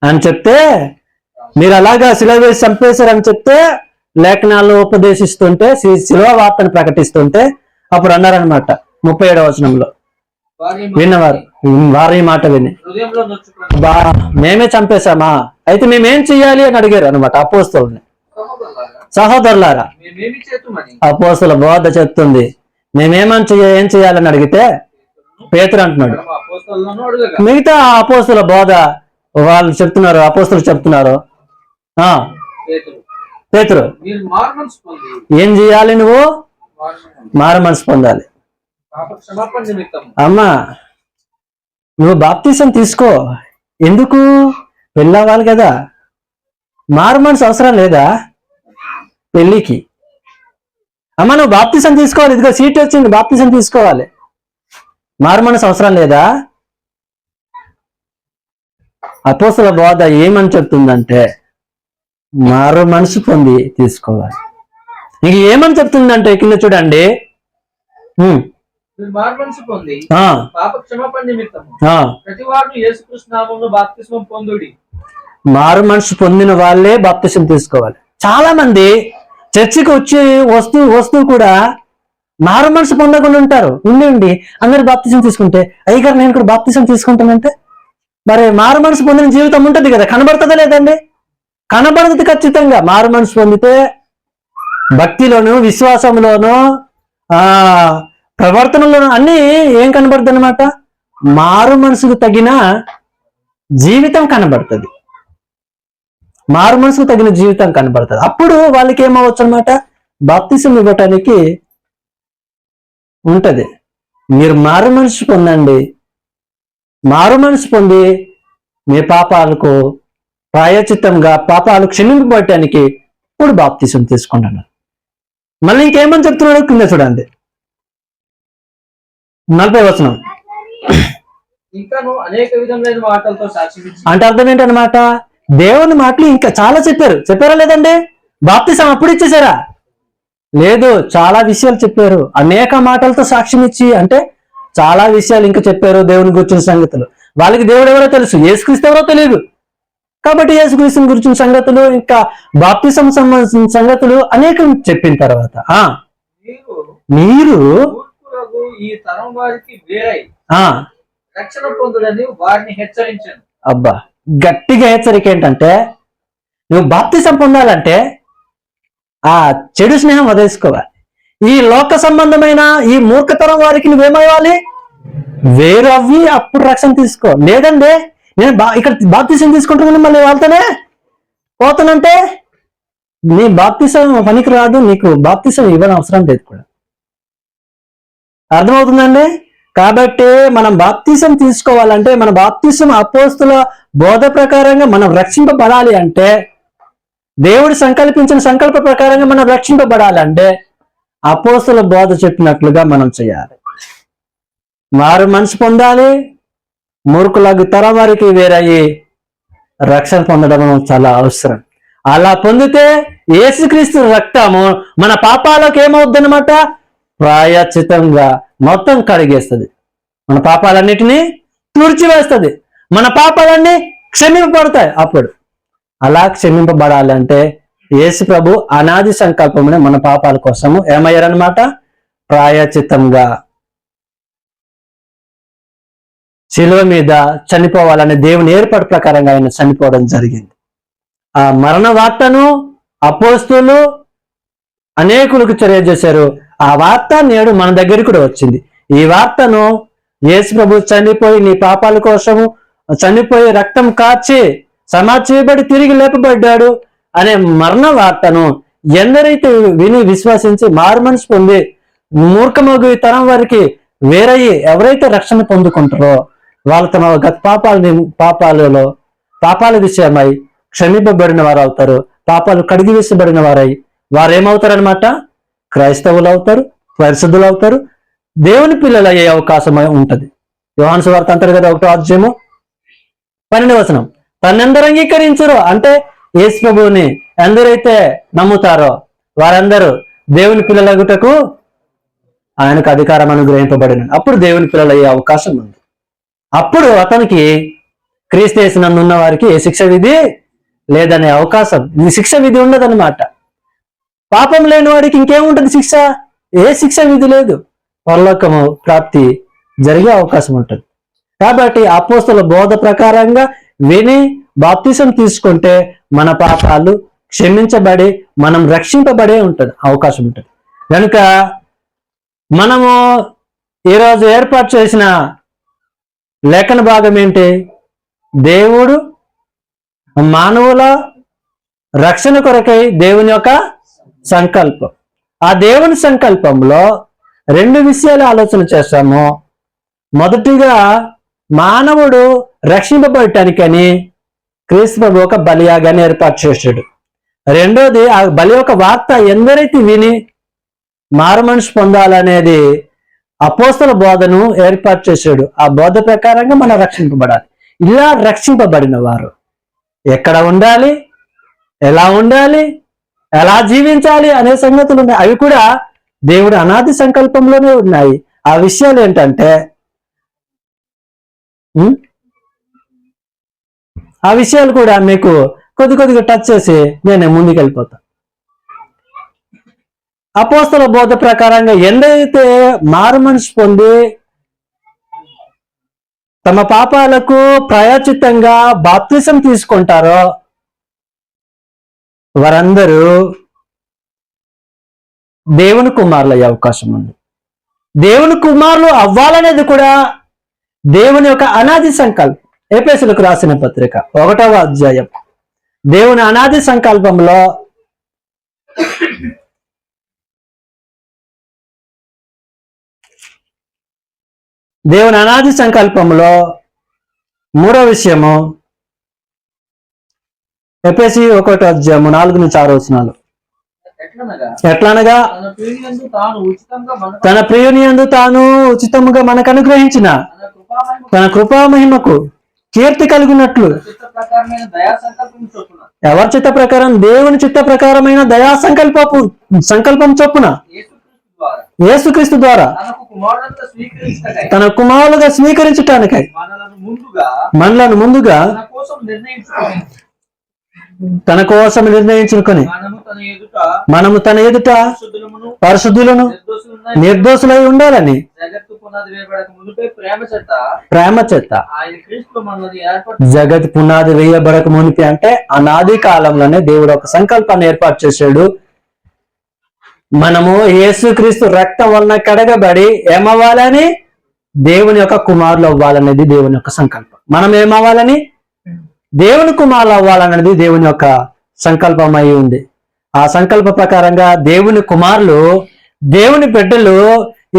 అని చెప్తే మీరు అలాగా శిలువ వేసి చంపేశారని చెప్తే లేఖనాలు ఉపదేశిస్తుంటే శిలువ వార్తను ప్రకటిస్తుంటే అప్పుడు అన్నారనమాట 37వ వచనంలో విన్నవారు వారి మాట విని మేమే చంపేశామా, అయితే మేమేం చెయ్యాలి అని అడిగారు అనమాట అపోస్తలుని. సహోదరులారా, అపోస్తల బోధ చెప్తుంది ఏం చేయాలని అడిగితే పేతురు అంటున్నాడు. మిగతా అపోస్తల బోధ వాళ్ళు చెప్తున్నారు, అపోస్తలు చెప్తున్నారు. పేతురు ఏం చేయాలి? నువ్వు మారు మనసు పొందాలి. అమ్మా నువ్వు బాప్తిసం తీసుకో. ఎందుకు? పెళ్ళవ్వాలి కదా. మారు మనసు అవసరం లేదా పెళ్ళికి? అమ్మ నువ్వు బాప్తిసం తీసుకోవాలి. ఇదిగో సీట్ వచ్చింది, బాప్తిసం తీసుకోవాలి. మారు మనసు అవసరం లేదా? అపోస్తల బోధ ఏమని చెప్తుందంటే మారు మనసు పొంది తీసుకోవాలి. ఇంక ఏమని చెప్తుందంటే కింద చూడండి, మారు మనసు పొందిన వాళ్ళే బాప్తిసం తీసుకోవాలి. చాలా మంది చర్చికి వచ్చి వస్తూ కూడా మారు మనసు పొందకుండా ఉంటారు. ఉండి అందరు బాప్తిసం తీసుకుంటే అయ్యగారు నేను కూడా బాప్తిసం తీసుకుంటానంటే మరి మారు మనసు పొందిన జీవితం ఉంటుంది కదా, కనబడుతుందా లేదండి? కనబడుతుంది ఖచ్చితంగా. మారు మనసు పొందితే భక్తిలోను విశ్వాసంలోను ప్రవర్తనలోను అన్ని ఏం కనబడుతుంది అనమాట? మారు మనసుకు తగిన జీవితం కనబడుతుంది. మారు మనసుకు తగిన జీవితం కనబడుతుంది. అప్పుడు వాళ్ళకి ఏమవచ్చు అనమాట? బాప్తిసం ఇవ్వటానికి ఉంటది. మీరు మారు మనసు పొందండి. మారు మనసు పొంది మీ పాపాలకు ప్రాయచిత్తంగా పాపాలు క్షమింపబడటానికి ఇప్పుడు బాప్తిసం తీసుకుంటున్నారు. మళ్ళీ ఇంకేమని చెప్తున్నాడు కింద చూడండి 40వ వచనం. అంటే అర్థం ఏంటనమాట? దేవుని మాటలు ఇంకా చాలా చెప్పారా లేదండి? బాప్తిసం అప్పుడు ఇచ్చేసారా? లేదు, చాలా విషయాలు చెప్పారు. అనేక మాటలతో సాక్ష్యం ఇచ్చి అంటే చాలా విషయాలు ఇంకా చెప్పారు దేవుని గురించిన సంగతులు. వాళ్ళకి దేవుడు ఎవరో తెలుసు, యేసుక్రీస్తు ఎవరో తెలియదు. కాబట్టి యేసుక్రీస్తుని గురించిన సంగతులు, ఇంకా బాప్తిసం సంబంధించిన సంగతులు అనేకం చెప్పిన తర్వాత మీరు మూర్ఖులకు ఈ తరం వారికి వేరై రక్షణ పొందుడని వారిని హెచ్చరించాను. అబ్బా, గట్టిగా హెచ్చరిక ఏంటంటే, నువ్వు బాప్తిసం పొందాలంటే ఆ చెడు స్నేహం వదిలేసుకోవాలి. ఈ లోక సంబంధమైన ఈ మూర్ఖతరం వారికి నువ్వేమవ్వాలి? వేరు అవ్వి అప్పుడు రక్షణ తీసుకో. లేదండి నేను ఇక్కడ బాప్తిసం తీసుకుంటున్నాను, మళ్ళీ వాళ్ళతోనే పోతానంటే నీ బాప్తిసం పనికి రాదు, నీకు బాప్తిసం ఇవ్వని అవసరం లేదు కూడా. అర్థమవుతుందండి? కాబట్టి మనం బాప్తిసం తీసుకోవాలంటే, మన బాప్తిసం అపోస్తుల బోధ ప్రకారంగా మనం రక్షింపబడాలి అంటే, దేవుడు సంకల్పించిన సంకల్ప ప్రకారంగా మనం రక్షింపబడాలి అంటే అపోస్తుల బోధ చెప్పినట్లుగా మనం చేయాలి. మారు మనసు పొందాలి, మూర్ఖులకు తరం వారికి వేరయ్యి రక్షణ పొందడం చాలా అవసరం. అలా పొందితే యేసుక్రీస్తు రక్తము మన పాపాలకు ఏమవుద్దనమాట? ప్రాయశ్చితంగా మొత్తం కడిగేస్తుంది, మన పాపాలన్నిటినీ తుడిచివేస్తుంది, మన పాపాలన్నీ క్షమింపబడతాయి. అప్పుడు అలా క్షమింపబడాలంటే యేసు ప్రభు అనాది సంకల్పమునే మన పాపాల కోసము ఏమయ్యారనమాట? ప్రాయశ్చిత్తంగా శిలువ మీద చనిపోవాలనే దేవుని ఏర్పాటు ప్రకారంగా ఆయన చనిపోవడం జరిగింది. ఆ మరణ వార్తను అపోస్తులు అనేకులకు తెలియజేశారు. ఆ వార్త నేడు మన దగ్గరికి కూడా వచ్చింది. ఈ వార్తను యేసు ప్రభు చనిపోయి నీ పాపాల కోసము చనిపోయి రక్తం కార్చి సమాధి చేయబడి తిరిగి లేపబడ్డాడు అనే మరణ వార్తను ఎందరైతే విని విశ్వసించి మారు మనసు పొంది మూర్ఖమగు ఈ తరం వారికి వేరయ్యి ఎవరైతే రక్షణ పొందుకుంటారో వాళ్ళు తమ గత పాపాల విషయమై క్షమింపబడిన వారు అవుతారు. పాపాలు కడిగి వేసబడిన వారై వారు ఏమవుతారనమాట? క్రైస్తవులు అవుతారు, పరిశుద్ధులు అవుతారు, దేవుని పిల్లలు అయ్యే అవకాశం ఉంటది. యోహాను సువార్త అంటారు కదా, 1వ అధ్యాయము 12వ వచనం, తన్నెందరు అంగీకరించరో అంటే యేసు ప్రభువుని ఎందరైతే నమ్ముతారో వారందరూ దేవుని పిల్లలగుటకు ఆయనకు అధికారం అనుగ్రహింపబడిన అప్పుడు దేవుని పిల్లలు అయ్యే అవకాశం ఉంది. అప్పుడు అతనికి క్రీస్తు యేసునందు ఉన్న వారికి ఏ శిక్ష విధి లేదనే అవకాశం, ఈ శిక్ష విధి ఉండదన్నమాట. పాపం లేని వాడికి ఇంకేముంటది శిక్ష? ఏ శిక్ష విధి లేదు, పరలోకము ప్రాప్తి జరిగే అవకాశం ఉంటుంది. కాబట్టి అపోస్తలుల బోధ ప్రకారంగా విని బాప్తిసం తీసుకుంటే మన పాపాలు క్షమించబడి మనం రక్షింపబడే ఉంటుంది, అవకాశం ఉంటుంది. కనుక మనము ఈరోజు ఏర్పాటు చేసిన లేఖన భాగం ఏంటి? దేవుడు మానవుల రక్షణ కొరకై దేవుని యొక్క సంకల్పం. ఆ దేవుని సంకల్పంలో 2 విషయాలు ఆలోచన చేస్తాము. మొదటిగా మానవుడు రక్షింపబడటానికని క్రీస్తు ప్రభు ఒక బలియాగాన్ని ఏర్పాటు చేశాడు. రెండోది ఆ బలి యొక్క వార్త ఎందరైతే విని మారు మనసు పొందాలనేది అపోస్తల బోధను ఏర్పాటు చేశాడు. ఆ బోధ ప్రకారంగా మనం రక్షింపబడాలి. ఇలా రక్షింపబడిన వారు ఎక్కడ ఉండాలి, ఎలా ఉండాలి, ఎలా జీవించాలి అనే సంగతులు ఉన్నాయి. అవి కూడా దేవుడు అనాది సంకల్పంలోనే ఉన్నాయి. ఆ విషయాలు ఏంటంటే ఆ విషయాలు కూడా మీకు కొద్దిగా టచ్ చేసి నేను ముందుకు వెళ్ళిపోతా. అపోస్తల బోధ ప్రకారంగా ఎందరైతే మారు మనసు పొంది తమ పాపాలకు ప్రాయశ్చిత్తంగా బాప్తిసం తీసుకుంటారో వారందరూ దేవుని కుమారులు అయ్యే అవకాశం ఉంది. దేవుని కుమారులు అవ్వాలనేది కూడా దేవుని యొక్క అనాది సంకల్పం. ఎఫెసీయులకు రాసిన పత్రిక 1వ అధ్యాయం. దేవుని అనాది సంకల్పంలో దేవుని అనాది సంకల్పంలో 3వ విషయము ఎఫెసీ 1వ అధ్యాయము 4-6 వచనాలు. ఎట్లనగా తన ప్రియునియందు తాను ఉచితముగా మనకు అనుగ్రహించిన తన కృపామహిమకు కీర్తి కలిగినట్లు ఎవరి చిత్త ప్రకారం? దేవుని చిత్త ప్రకారమైన దయా సంకల్పం చొప్పున ద్వారా యేసుక్రీస్తు ద్వారా తనకు కుమారుడుగా స్వీకరించటకై తన కుమారులుగా స్వీకరించటానికై మనలను ముందుగా తన కోసం నిర్ణయించుకొని మనము తన ఎదుట పరిశుద్ధులను నిర్దోషులై ఉండాలని ప్రేమ చేత జగత్ పునాది వేయబడక మునిపి అంటే అనాది కాలంలోనే దేవుడు ఒక సంకల్పాన్ని ఏర్పాటు చేశాడు. మనము యేసుక్రీస్తు రక్తం వలన కడగబడి ఏమవ్వాలని, దేవుని యొక్క కుమారులు అవ్వాలనేది దేవుని యొక్క సంకల్పం. మనం ఏమవ్వాలని, దేవుని కుమారులు అవ్వాలనేది దేవుని యొక్క సంకల్పం అయి ఉంది. ఆ సంకల్ప ప్రకారంగా దేవుని కుమారులు, దేవుని బిడ్డలు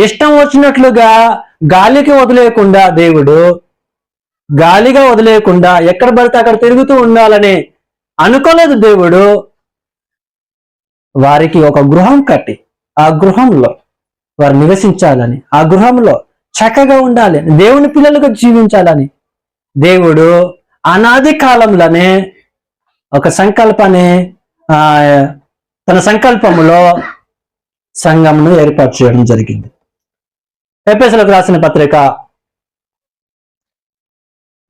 ఇష్టం వచ్చినట్లుగా గాలికి వదిలేయకుండా, దేవుడు గాలిగా వదిలేయకుండా ఎక్కడ పడితే అక్కడ తిరుగుతూ ఉండాలని అనుకోలేదు. దేవుడు వారికి ఒక గృహం కట్టి ఆ గృహంలో వారు నివసించాలని, ఆ గృహంలో చక్కగా ఉండాలి, దేవుని పిల్లలుగా జీవించాలని దేవుడు అనాది కాలంలోనే ఒక సంకల్పాన్ని తన సంకల్పములో సంఘమును ఏర్పాటు చేయడం జరిగింది. ఎఫెసీయులకు రాసిన పత్రిక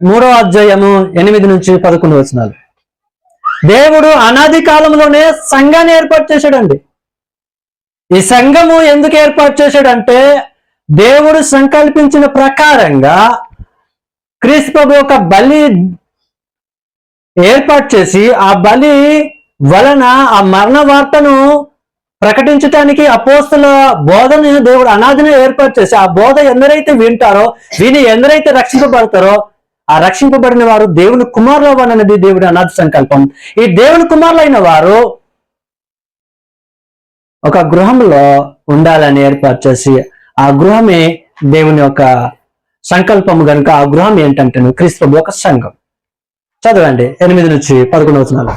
3వ అధ్యాయము 8 నుంచి 11 వచనాలు. దేవుడు అనాది కాలంలోనే సంఘాన్ని ఏర్పాటు చేశాడండి. ఈ సంఘము ఎందుకు ఏర్పాటు చేశాడంటే, దేవుడు సంకల్పించిన ప్రకారంగా క్రీస్తు ప్రభు ఒక బలి ఏర్పాటు చేసి, ఆ బలి వలన ఆ మరణ వార్తను ప్రకటించడానికి అపోస్తల బోధను దేవుడు అనాదిని ఏర్పాటు చేసి, ఆ బోధ ఎందరైతే వింటారో, విని ఎందరైతే రక్షింపబడతారో, ఆ రక్షింపబడిన వారు దేవుని కుమారులు అవ్వాలనేది దేవుడి అనాది సంకల్పం. ఈ దేవుని కుమారులు అయిన వారు ఒక గృహంలో ఉండాలని ఏర్పాటు చేసి, ఆ గృహమే దేవుని యొక్క సంకల్పము కనుక ఆ గృహం ఏంటంటే క్రీస్తు ఒక సంఘం. చదవండి 8 నుంచి 11 వచనాలు.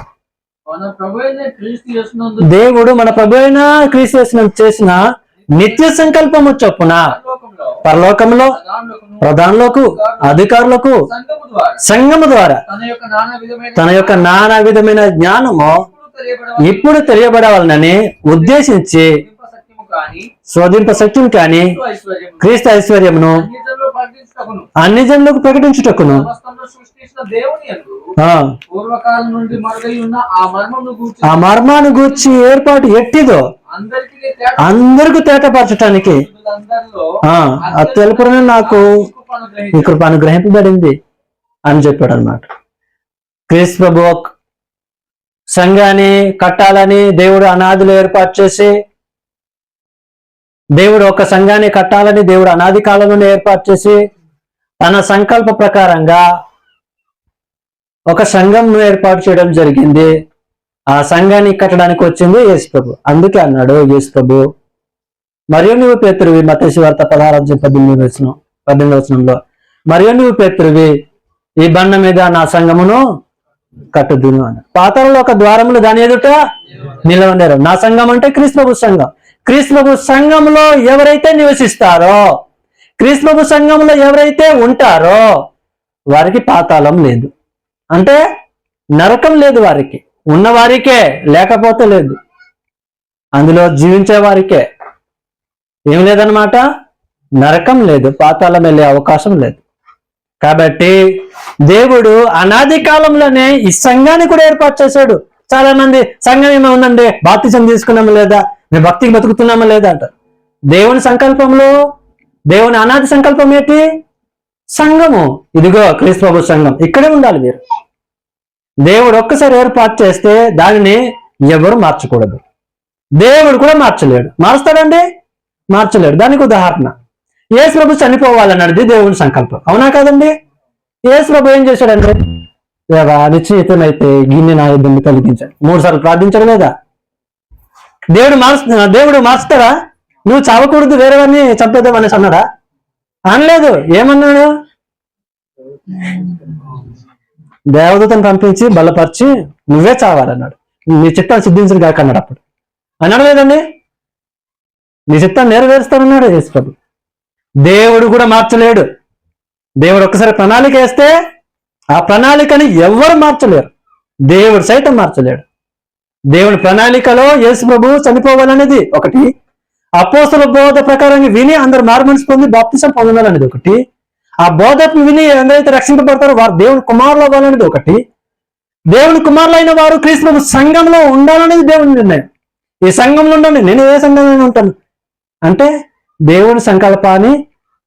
దేవుడు మన ప్రభు అయిన క్రీస్తు చేసిన నిత్య సంకల్పము చొప్పున పరలోకంలో ప్రధానులకు అధికారులకు సంఘము ద్వారా తన యొక్క నానా విధమైన జ్ఞానము ఇప్పుడు తెలియబడవాలని ఉద్దేశించి స్వదింప సత్యం కానీ క్రీస్తు ఐశ్వర్యమును అన్ని జనులకు ప్రకటించుటకును ఆ మర్మాను గూర్చి ఏర్పాటు ఎట్టిదో అందరికి తేటపరచటానికి ఆ తెలుపునే నాకు ఈ కృప అనుగ్రహింపబడింది అని చెప్పాడు అన్నమాట. క్రీస్తు ప్రభు సంఘాన్ని కట్టాలని దేవుడు అనాదిలో ఏర్పాటు చేసి, దేవుడు ఒక సంఘాన్ని కట్టాలని దేవుడు అనాది కాలంలోనే ఏర్పాటు చేసి, తన సంకల్ప ప్రకారంగా ఒక సంఘంను ఏర్పాటు చేయడం జరిగింది. ఆ సంఘాన్ని కట్టడానికి వచ్చింది యేసు ప్రభు. అందుకే అన్నాడు యేసు ప్రభు, మరియు నువ్వు పేతురువి, మత్తయి వార్త 16:18 వచనంలో, మరియు నువ్వు పేతురువి, ఈ బండ మీద నా సంఘమును కట్టుదును అని. పాతాళంలో ఒక ద్వారములు దాని ఎదుట నిలవలేరు. నా సంఘం అంటే క్రీస్తు ప్రభు సంఘం. క్రీస్తు ప్రభు సంఘంలో ఎవరైతే నివసిస్తారో, క్రీస్తు ప్రభు సంఘంలో ఎవరైతే ఉంటారో వారికి పాతాళం లేదు, అంటే నరకం లేదు. వారికి ఉన్నవారికే, లేకపోతే లేదు. అందులో జీవించే వారికే ఏం లేదనమాట, నరకం లేదు, పాతాళం వెళ్ళే అవకాశం లేదు. కాబట్టి దేవుడు అనాది కాలంలోనే ఈ సంఘాన్ని కూడా ఏర్పాటు చేశాడు. చాలా మంది సంఘం ఏమో ఉందండి, బాప్తిజం తీసుకున్నామా లేదా, మేము భక్తికి బతుకుతున్నామా లేదా అంటారు. దేవుని సంకల్పంలో, దేవుని అనాది సంకల్పం ఏంటి? సంఘము. ఇదిగో క్రీస్తు ప్రభు సంఘం, ఇక్కడే ఉండాలి మీరు. దేవుడు ఒక్కసారి ఏర్పాటు చేస్తే దానిని ఎవరు మార్చకూడదు. దేవుడు కూడా మార్చలేడు. మారుస్తాడండి? మార్చలేడు. దానికి ఉదాహరణ యేసు ప్రభు చనిపోవాలన్నది దేవుని సంకల్పం, అవునా కాదండి? యేసు ప్రభు ఏం చేశాడంటే, దేవా నిశ్చయితమైతే గిన్నె నా ఇబ్బంది కలిగించాడు 3 సార్లు ప్రార్థించడం లేదా? దేవుడు మార్చుతాడా? నువ్వు చావకూడదు, వేరే వారిని చంపేద్దాం అనేసి అన్నాడా? అనలేదు. ఏమన్నాడు? దేవదూతను పంపించి బలపరిచి నువ్వే చావాలన్నాడు. నీ చిత్తాన్ని సిద్ధించడు కాక అన్నాడు. అప్పుడు అన్నాడు లేదండి, నీ చిత్తాన్ని నెరవేరుస్తానన్నాడు యేసు ప్రభు. దేవుడు కూడా మార్చలేడు. దేవుడు ఒక్కసారి ప్రణాళిక వేస్తే ఆ ప్రణాళికని ఎవరు మార్చలేరు. దేవుడు సైతం మార్చలేడు. దేవుడి ప్రణాళికలో యేసు ప్రభు చనిపోవాలనేది ఒకటి, అపోస్తల బోధ ప్రకారంగా విని అందరు మారుమనసు పొంది బాప్తిసం పొందాలనేది ఒకటి, ఆ బోధకు విని ఎవరైతే రక్షింపబడతారో వారు దేవుని కుమారులు అవ్వాలనేది ఒకటి, దేవుని కుమారులు అయిన వారు క్రీస్తు సంఘంలో ఉండాలనేది దేవుని నిర్ణయం. ఈ సంఘంలో ఉండండి, నేను ఏ సంఘంలో ఉంటాను అంటే దేవుని సంకల్పాన్ని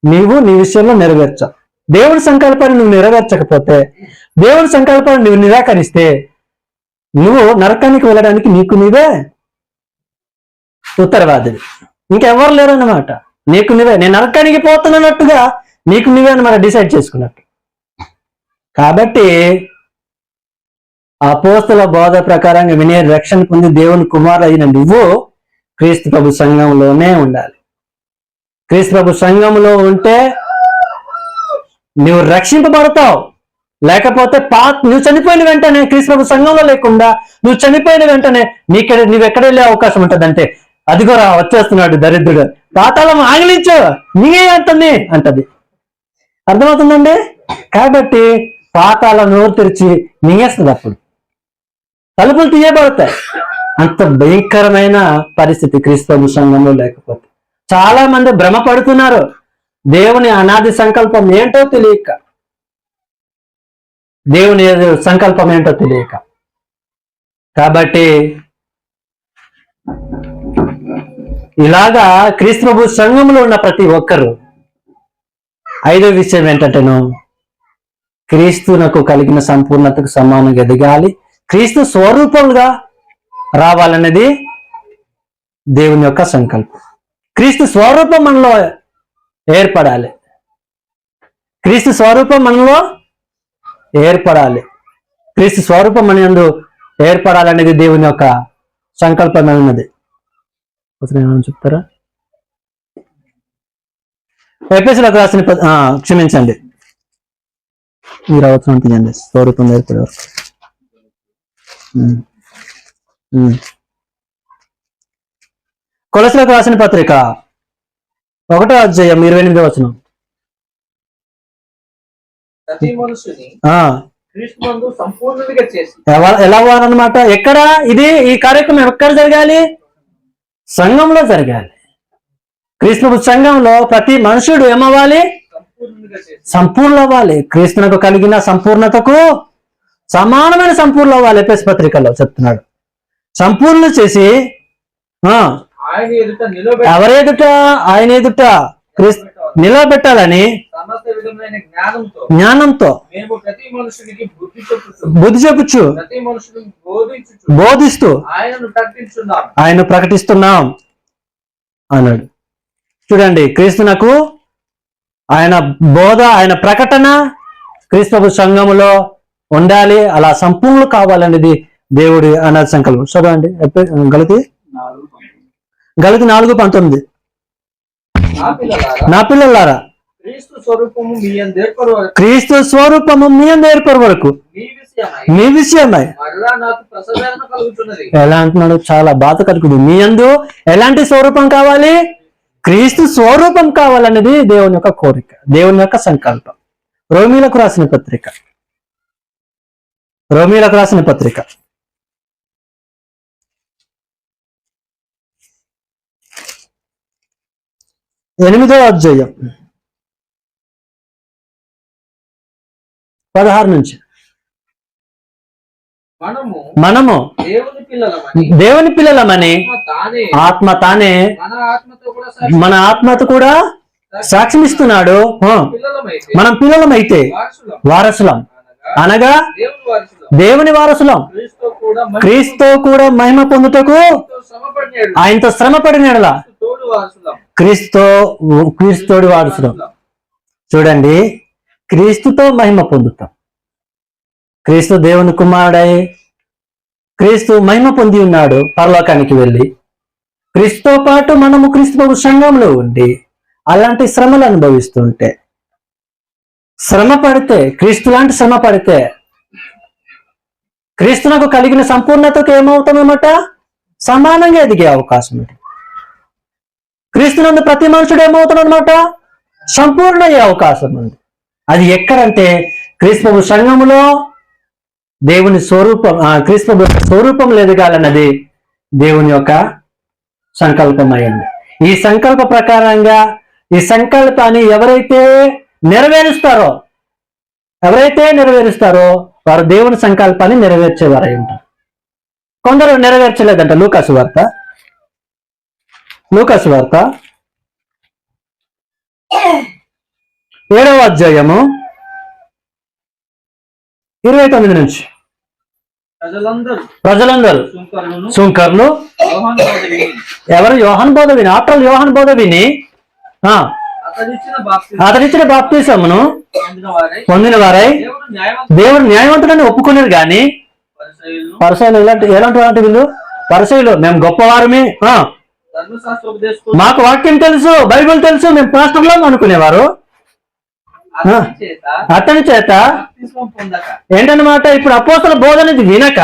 నీవు నీ విషయంలో నెరవేర్చావు. దేవుని సంకల్పాన్ని నువ్వు నెరవేర్చకపోతే, దేవుని సంకల్పాన్ని నువ్వు నిరాకరిస్తే నువ్వు నరకానికి వెళ్ళడానికి నీకు నీవే ఉత్తరవాదివి, ఇంకెవరు లేరన్నమాట. నీకు నువ్వే, నేను నరకానికి పోతున్నట్టుగా నీకు నువ్వే అన్నమాట డిసైడ్ చేసుకున్నట్టు. కాబట్టి అపోస్తల బోధ ప్రకారంగా వినే రక్షణ పొంది దేవుని కుమారుడు అయిన నువ్వు క్రీస్తు ప్రభు సంఘంలోనే ఉండాలి. క్రీస్తు ప్రభు సంఘంలో ఉంటే నువ్వు రక్షింపబడతావు. లేకపోతే నువ్వు చనిపోయిన వెంటనే క్రీస్తు ప్రభు సంఘంలో లేకుండా నువ్వు చనిపోయిన వెంటనే నువ్వెక్కడ వెళ్ళే అవకాశం ఉంటదంటే, అదిగోరా వచ్చేస్తున్నాడు దరిద్రుడు, పాతాళం ఆగిలించు నీవే అంటది. అర్థమవుతుందండి? కాబట్టి పాతాళం నోరు తెరిచి మింగేస్తుంది, అప్పుడు తలుపులు తీయబడతాయి. అంత భయంకరమైన పరిస్థితి క్రీస్తు సంఘంలో లేకపోతే. చాలా మంది భ్రమపడుతున్నారు, దేవుని అనాది సంకల్పం ఏంటో తెలియక, దేవుని సంకల్పం ఏంటో తెలియక. కాబట్టి ఇలాగా క్రీస్తు ప్రభు సంఘంలో ఉన్న ప్రతి ఒక్కరు, ఐదో విషయం ఏంటంటేను, క్రీస్తునకు కలిగిన సంపూర్ణతకు సమానంగా ఎదగాలి, క్రీస్తు స్వరూపంగా రావాలనేది దేవుని యొక్క సంకల్పం. క్రీస్తు స్వరూపం మనలో ఏర్పడాలి, క్రీస్తు స్వరూపం మనలో ఏర్పడాలి, క్రీస్తు స్వరూపం మన యందు ఏర్పడాలనేది దేవుని యొక్క సంకల్పం ఉన్నది. ఏమైనా చెప్తారా? ఎఫెసీయులకు రాసిన క్షమించండి, మీరు అవసరం తీయండి. స్వరూపం ఏర్పడే వరకు కొలస్సీలకు రాసిన పత్రిక 1వ అధ్యాయం 28వ వచనం. ప్రతి మనుషుని క్రీస్తునందు సంపూర్ణుడిగా చేసి. ఎలా అవ్వాలన్నమాట? ఎక్కడ ఈ కార్యక్రమం ఎక్కడ జరగాలి? సంఘంలో జరగాలి. క్రీస్తు సంఘంలో ప్రతి మనుషుడు ఏమవ్వాలి? సంపూర్ణ అవ్వాలి. క్రీస్తునకు కలిగిన సంపూర్ణతకు సమానమైన సంపూర్ణ అవ్వాలి. ఎఫెసీ పత్రికలో చెప్తున్నాడు. సంపూర్ణ చేసి ఎవరి ఎదుట? ఆయన ఎదుట నిలబెట్టాలని జ్ఞానంతో బుద్ధి చెప్పుచు బోధిస్తూ ఆయన ప్రకటిస్తున్నాం అన్నాడు. చూడండి, క్రీస్తునకు ఆయన బోధ, ఆయన ప్రకటన క్రీస్తు సంఘములో ఉండాలి. అలా సంపూర్ణ కావాలనేది దేవుడి అనాది సంకల్పం. చదవండి, గలతీ 4:19. నా పిల్లలారా, క్రీస్తు స్వరూపము మీ యందు ఏర్పరు వరకు మీ విషయమై ఎలా అంటున్నాడు? చాలా బాధ కలుగుతుంది. మీ యందు ఎలాంటి స్వరూపం కావాలి? క్రీస్తు స్వరూపం కావాలనేది దేవుని యొక్క కోరిక, దేవుని యొక్క సంకల్పం. రోమీలకు రాసిన పత్రిక 8వ అధ్యాయం 16 నుంచి. మనము దేవుని పిల్లలమని ఆత్మ తానే మన ఆత్మతో కూడా సాక్ష్యమిస్తున్నాడు. మనం పిల్లలమైతే వారసులం, అనగా దేవుని వారసులం, క్రీస్తు కూడా మహిమ పొందుటకు ఆయనతో శ్రమపడిన యెడల క్రీస్తుతోడి వారసులం. చూడండి, క్రీస్తుతో మహిమ పొందుతాం. క్రీస్తు దేవుని కుమారుడై క్రీస్తు మహిమ పొంది ఉన్నాడు పరలోకానికి వెళ్ళి. క్రీస్తుతో పాటు మనము క్రీస్తు సంఘంలో ఉండి అలాంటి శ్రమలు అనుభవిస్తుంటే, శ్రమ పడితే, క్రీస్తు లాంటి శ్రమ పడితే క్రీస్తునకు కలిగిన సంపూర్ణతకు ఏమవుతామన్నమాట? సమానంగా ఎదిగే అవకాశం ఉంది. క్రీస్తునందు ప్రతి మనుషుడు ఏమవుతాడనమాట? సంపూర్ణ అయ్యే అవకాశం ఉంది. అది ఎక్కడంటే క్రీస్తు సంఘములో దేవుని స్వరూపం, క్రీస్తు స్వరూపం ఎదగాలన్నది దేవుని యొక్క సంకల్పం అయింది. ఈ సంకల్ప ప్రకారంగా ఈ సంకల్పాన్ని ఎవరైతే నెరవేరుస్తారో వారు దేవుని సంకల్పాన్ని నెరవేర్చేవారై ఉంటారు. కొందరు నెరవేర్చలేదంట. లూకాసు వార్త 7వ అధ్యాయము 29 నుంచి. ప్రజలందరూ సుంకర్లు ఎవరు యోహాను బోధ విని యోహాను బోధ విని అతడిచ్చిన బాప్తిసమును పొందిన వారై దేవుడు న్యాయవంతుడని ఒప్పుకున్నారు. కానీ పరిసయ్యులు ఎలాంటి వీళ్ళు పరిసయ్యులు మేము గొప్పవారమే, మాకు వాక్యం తెలుసు, బైబిల్ తెలుసు, మేము పాస్టర్లో అనుకునేవారు. అతని చేత ఏంటన్నమాట, ఇప్పుడు అపోస్తల బోధ అనేది వినక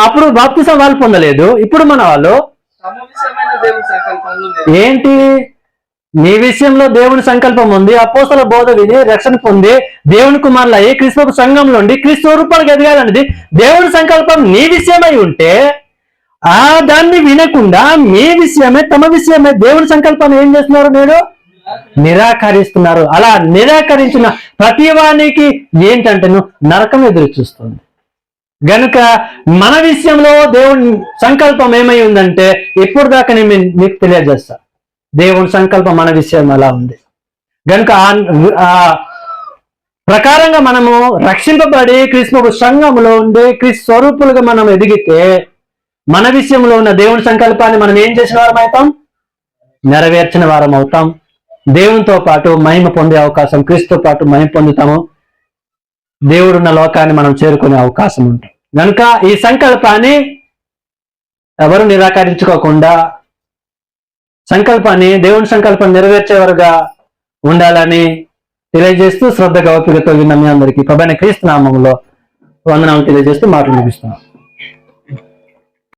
అప్పుడు బాప్తిసం వాళ్ళు పొందలేదు. ఇప్పుడు మన వాళ్ళు ఏంటి, నీ విషయంలో దేవుని సంకల్పం ఉంది, అపోస్తల బోధ విని రక్షణ పొంది దేవుని కుమారులు అయ్యి క్రీస్తు సంఘంలో ఉండి క్రీస్తు రూపాలకు ఎదగాలనేది దేవుని సంకల్పం నీ విషయమై ఉంటే దాన్ని వినకుండా మీ విషయమే తమ విషయమే దేవుని సంకల్పాన్ని ఏం చేస్తున్నారు? నేడు నిరాకరిస్తున్నారు. అలా నిరాకరించిన ప్రతి వానికి ఏంటంటే నరకం ఎదురు చూస్తుంది. గనుక మన విషయంలో దేవుని సంకల్పం ఏమై ఉందంటే ఇప్పుడు దాకా నేను మీకు తెలియజేస్తా. దేవుని సంకల్పం మన విషయం అలా ఉంది. గనుక ఆ ప్రకారంగా మనము రక్షింపబడి క్రీస్తు సంఘములో ఉండి క్రీస్తు స్వరూపులుగా మనం ఎదిగితే మన విషయంలో ఉన్న దేవుని సంకల్పాన్ని మనం ఏం చేసిన వారం అవుతాం? నెరవేర్చిన వారం అవుతాం. దేవునితో పాటు మహిమ పొందే అవకాశం, క్రీస్తుతో పాటు మహిమ పొందుతాము. దేవుడున్న లోకాన్ని మనం చేరుకునే అవకాశం ఉంటుంది. కనుక ఈ సంకల్పాన్ని ఎవరు నిరాకరించుకోకుండా దేవుని సంకల్పాన్ని నెరవేర్చేవారుగా ఉండాలని తెలియజేస్తూ శ్రద్ధగా ఓపికతో విన్న మీ అందరికీ ప్రభువైన క్రీస్తు నామములో వందనాలు తెలియజేస్తూ మాటలు ముగిస్తున్నాం.